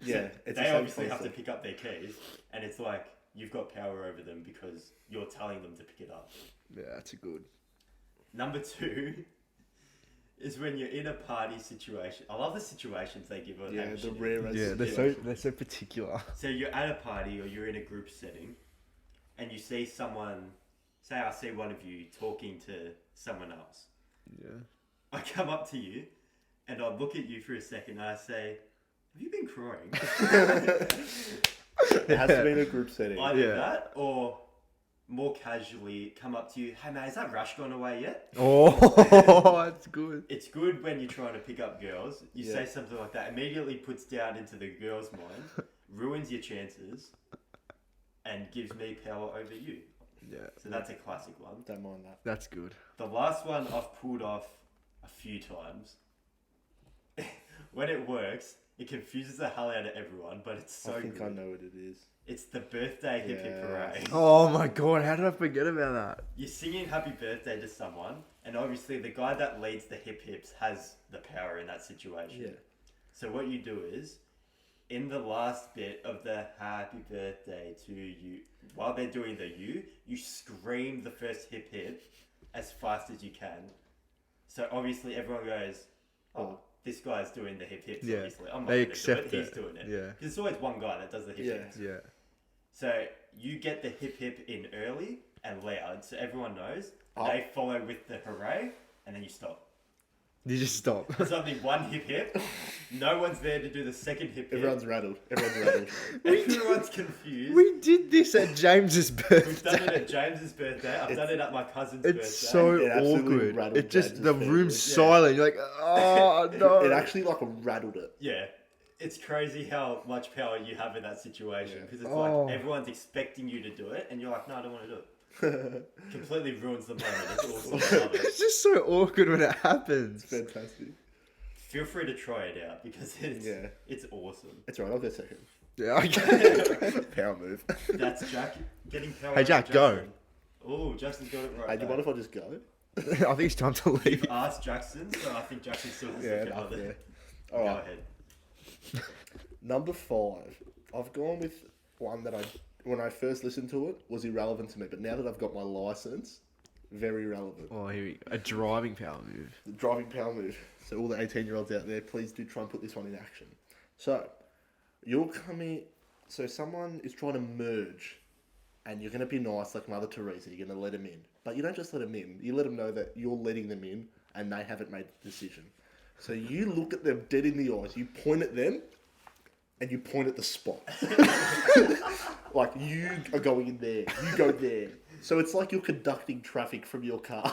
Yeah. It's They obviously have to pick up their keys, and it's like you've got power over them because you're telling them to pick it up. Yeah, that's a good. Number 2 is when you're in a party situation. I love the situations they give on Yeah, Hamish the and rarest. Yeah, Yeah. they're so particular. So you're at a party or you're in a group setting and you see someone, say I see one of you talking to someone else. Yeah. I come up to you and I look at you for a second and I say, have you been crying? It has to be in a group setting. Either Yeah. that or more casually come up to you, hey man, has that rush gone away yet? Oh, that's good. It's good when you're trying to pick up girls. You Yeah. say something like that, immediately puts down into the girl's mind, ruins your chances, and gives me power over you. Yeah, So that's a classic one. Don't mind that. that's good. The last one I've pulled off a few times. When it works, it confuses the hell out of everyone, but it's so I think good. I know what it is. It's the birthday hip hip Yes. hooray. Oh my god, how did I forget about that? You're singing happy birthday to someone, and obviously the guy that leads the hip hips has the power in that situation. Yeah. So what you do is, in the last bit of the happy birthday to you, while they're doing the you scream the first hip hip as fast as you can. So obviously everyone goes, oh, this guy's doing the hip hips, Yeah. obviously. I'm not They gonna accept do it, he's it. doing it. Yeah. Because there's always one guy that does the hip Yeah. hips. Yeah. So you get the hip hip in early and loud, so everyone knows. Oh. They follow with the hooray, and then you stop. You just stop. There's only one hip hip. No one's there to do the second hip hip. Everyone's rattled. Everyone's rattled. Everyone's confused. We did this at James's We've done it birthday. at James's birthday. I've done it at my cousin's birthday. It's so It absolutely awkward. rattled It just James's the family. room's Yeah. silent. You're like, oh no. It actually like rattled it. Yeah. It's crazy how much power you have in that situation Yeah. because it's Oh. like everyone's expecting you to do it, and you're like, no, I don't want to do it. Completely ruins the moment. It's awesome. I love it. It's just so awkward when it happens. Fantastic. Feel free to try it out because Yeah. it's awesome. It's alright, I'll go second. Yeah, okay. Power move. That's Jack getting power. Hey, Jack, go. Oh, Jackson's got it right. Hey, do you back. mind if I just go? I think it's time to leave. You've asked Jackson, so I think Jackson's still the Yeah, second enough, one. yeah. Go Alright. ahead. Number 5. I've gone with one that when I first listened to it, was irrelevant to me, but now that I've got my license, very relevant. Oh, here we go. A driving power move. The driving power move. So all the 18-year-olds out there, please do try and put this one in action. So, you're coming... So someone is trying to merge, and you're going to be nice like Mother Teresa. You're going to let them in. But you don't just let them in. You let them know that you're letting them in, and they haven't made the decision. So you look at them dead in the eyes. You point at them, and you point at the spot. Like, you are going in there. You go there. So it's like you're conducting traffic from your car.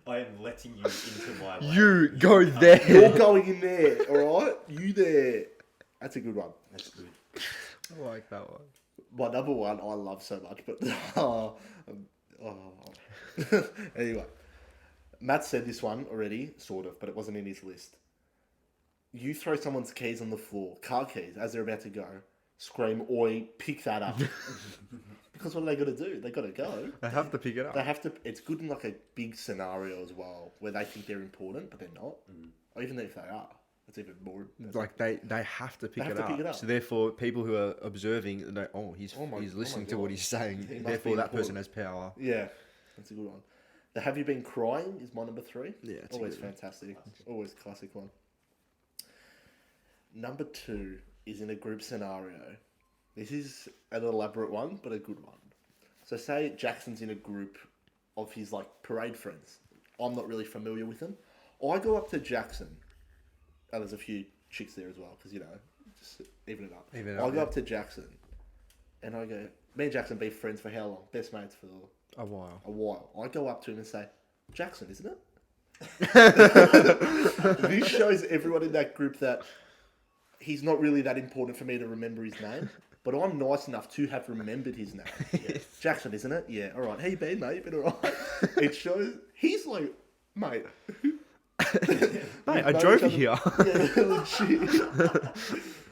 I am letting you into my lane. You go there. You're going in there, alright? You there. That's a good one. That's good. I like that one. My number one I love so much, but anyway. Matt said this one already, sort of, but it wasn't in his list. You throw someone's keys on the floor, car keys, as they're about to go, scream, oi, pick that up. Because what are they got to do? They got to go. They have to pick it up. They have to. It's good in like a big scenario as well, where they think they're important, but they're not. Or even if they are, it's even more. Like they have to pick, They it, have to up. pick it up. So therefore, people who are observing, they he's Oh my listening to God. what he's saying. He must Therefore, be that person important. has power. Yeah, that's a good one. The Have You Been Crying is my number 3. Yeah, it's a always good one. fantastic. Always classic one. Number 2 is in a group scenario. This is an elaborate one, but a good one. So say Jackson's in a group of his like parade friends. I'm not really familiar with them. I go up to Jackson. And there's a few chicks there as well, because just even it up. Even it I up, go yeah. up to Jackson, and I go, me and Jackson be friends for how long? Best mates for A while. a while. I go up to him and say, Jackson, isn't it? This shows everyone in that group that he's not really that important for me to remember his name, but I'm nice enough to have remembered his name. Yeah. Jackson, isn't it? Yeah, all right. How you been, mate? You been all right? It shows, he's like, mate. Mate, I drove you here. Yeah, legit.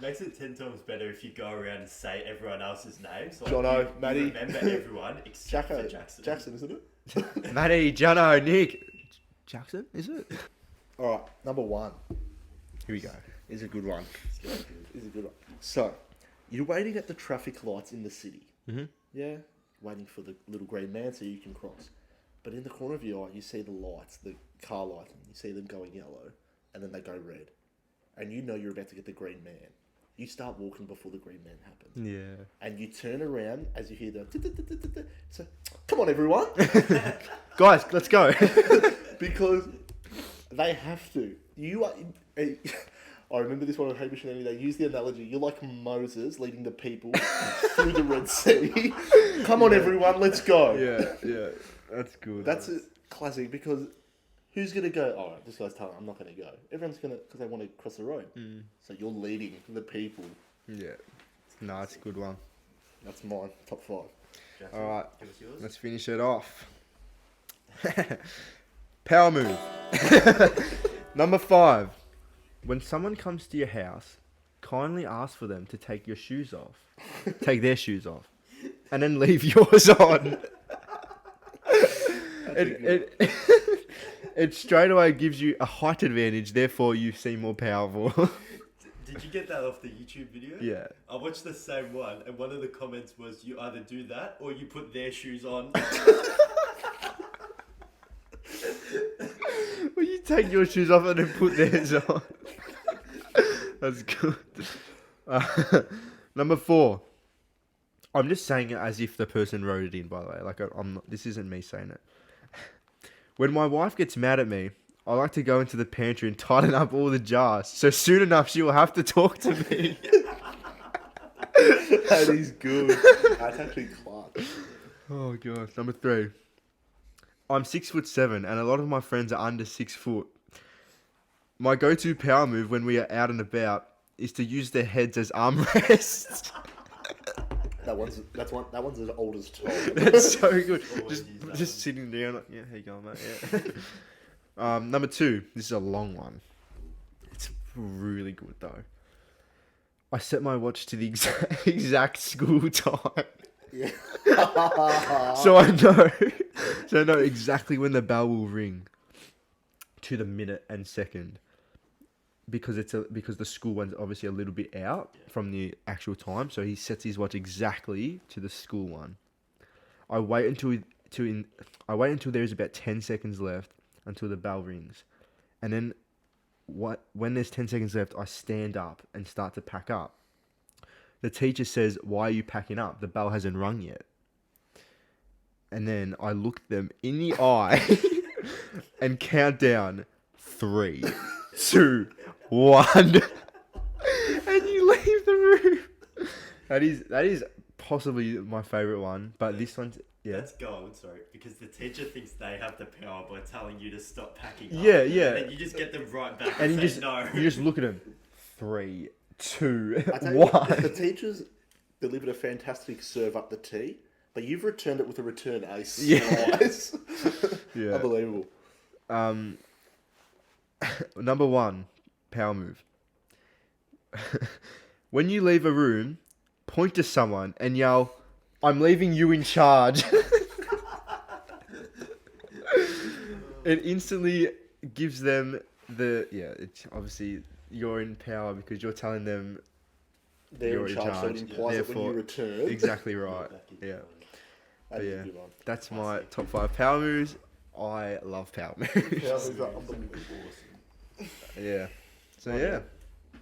Makes it 10 times better if you go around and say everyone else's name. So Jono, you Matty. remember everyone except Jacko. for Jackson. Jackson, isn't it? Matty, Jono, Nick. Jackson, is it? All right, number 1 Here we go. is a good one. It's good. Is a good one. So, you're waiting at the traffic lights in the city. Mm-hmm. Yeah? Waiting for the little green man so you can cross. But in the corner of your eye, you see the lights, the car lights, and you see them going yellow, and then they go red. And you know you're about to get the green man. You start walking before the green man happens. Yeah. And you turn around as you hear the... So, come on, everyone. Guys, let's go. Because they have to. You are... I remember this one on Hamish and Andy. They use the analogy. You're like Moses leading the people through the Red Sea. Come on, everyone, let's go. yeah. That's good. That's a classic because who's going to go, all right, this guy's telling I'm not going to go. Everyone's going to, because they want to cross the road. So you're leading the people. Yeah. No, it's a good one. That's mine, top 5. Jackson, All right. give us yours. Let's finish it off. Power move. Number 5. When someone comes to your house, kindly ask for them to take your shoes off. Take their shoes off. And then leave yours on. It straight away gives you a height advantage, therefore you seem more powerful. Did you get that off the YouTube video? Yeah. I watched the same one, and one of the comments was, you either do that or you put their shoes on. Well, you take your shoes off and then put theirs on. That's good. Number 4. I'm just saying it as if the person wrote it in, by the way. Like, I'm not, this isn't me saying it. When my wife gets mad at me, I like to go into the pantry and tighten up all the jars. So soon enough, she will have to talk to me. That is good. That's actually class. Oh, gosh. Number 3. I'm 6'7", and a lot of my friends are under 6 foot. My go-to power move when we are out and about is to use their heads as armrests. That one's as old as Tom. That's so good. Always use that Just one. sitting down. Like, yeah, how you going, mate? Yeah. Number 2. This is a long one. It's really good though. I set my watch to the exact school time, Yeah. so I know exactly when the bell will ring, to the minute and second, because the school one's obviously a little bit out from the actual time. So he sets his watch exactly to the school one. I wait until there's about 10 seconds left until the bell rings, and then when there's 10 seconds left, I stand up and start to pack up. The teacher says, "Why are you packing up? The bell hasn't rung yet." And then I look them in the eye and count down 3, 2, 1, and you leave the room. That is possibly my favorite one, but this one's Yeah. That's gold, sorry, because the teacher thinks they have the power by telling you to stop packing up. Yeah, yeah. And you just get them right back And and, you say just no. you just look at him. 3, 2, I tell you what, 1. the teachers delivered a fantastic serve up the tee, but you've returned it with a return ace. Yeah. Twice. Yeah. Unbelievable. Number 1, power move. When you leave a room, point to someone and yell, "I'm leaving you in charge." It instantly gives them it's obviously you're in power because you're telling them They're you're in charge, so it implies that when Therefore, you return. exactly right. Back in Yeah. time. That is Yeah. a good one. That's my Classic. top 5 power moves. I love power moves. Power moves are unbelievable. Awesome. Yeah. So Well, yeah,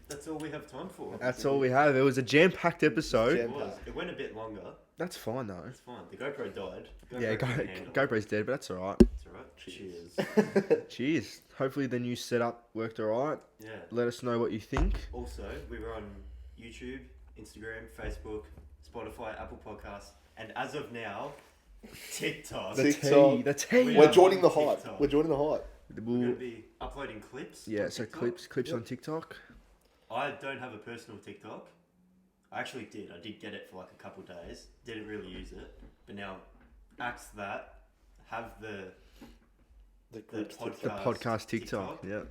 That's all we have time for. that's all we have. It was a jam-packed episode. Jam- It was. It went a bit longer. That's fine though. It's fine. The GoPro died. Yeah, couldn't handle it. GoPro's dead, but that's alright. It's alright. Cheers. Cheers. Hopefully the new setup worked alright. Yeah. Let us know what you think. Also, we were on YouTube, Instagram, Facebook, Spotify, Apple Podcasts, and as of now, TikTok. The The TikTok. tea. The tea. We We're are joining the on hype. TikTok. We're joining the hype. We're going We'll, to be uploading clips. yeah, on so TikTok. clips Yep. on TikTok. I don't have a personal TikTok. I actually did. I did get it for like a couple days. Didn't really use it. But now, axe that. Have the The group's podcast. The podcast TikTok. TikTok. Yeah.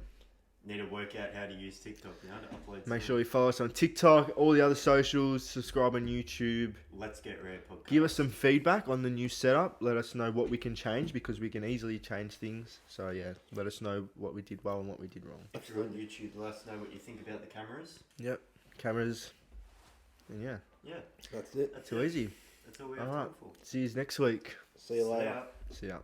Need to work out how to use TikTok now to upload. Make some sure you follow us on TikTok, all the other socials, subscribe on YouTube. Let's Get Rare podcast. Give us some feedback on the new setup. Let us know what we can change because we can easily change things. So yeah, let us know what we did well and what we did wrong. If you're on YouTube, let us know what you think about the cameras. Yep. Cameras. And yeah, Yeah, That's it. that's too it. easy. That's all we have Alright. time for. See you next week. See you Stay later. out. See ya.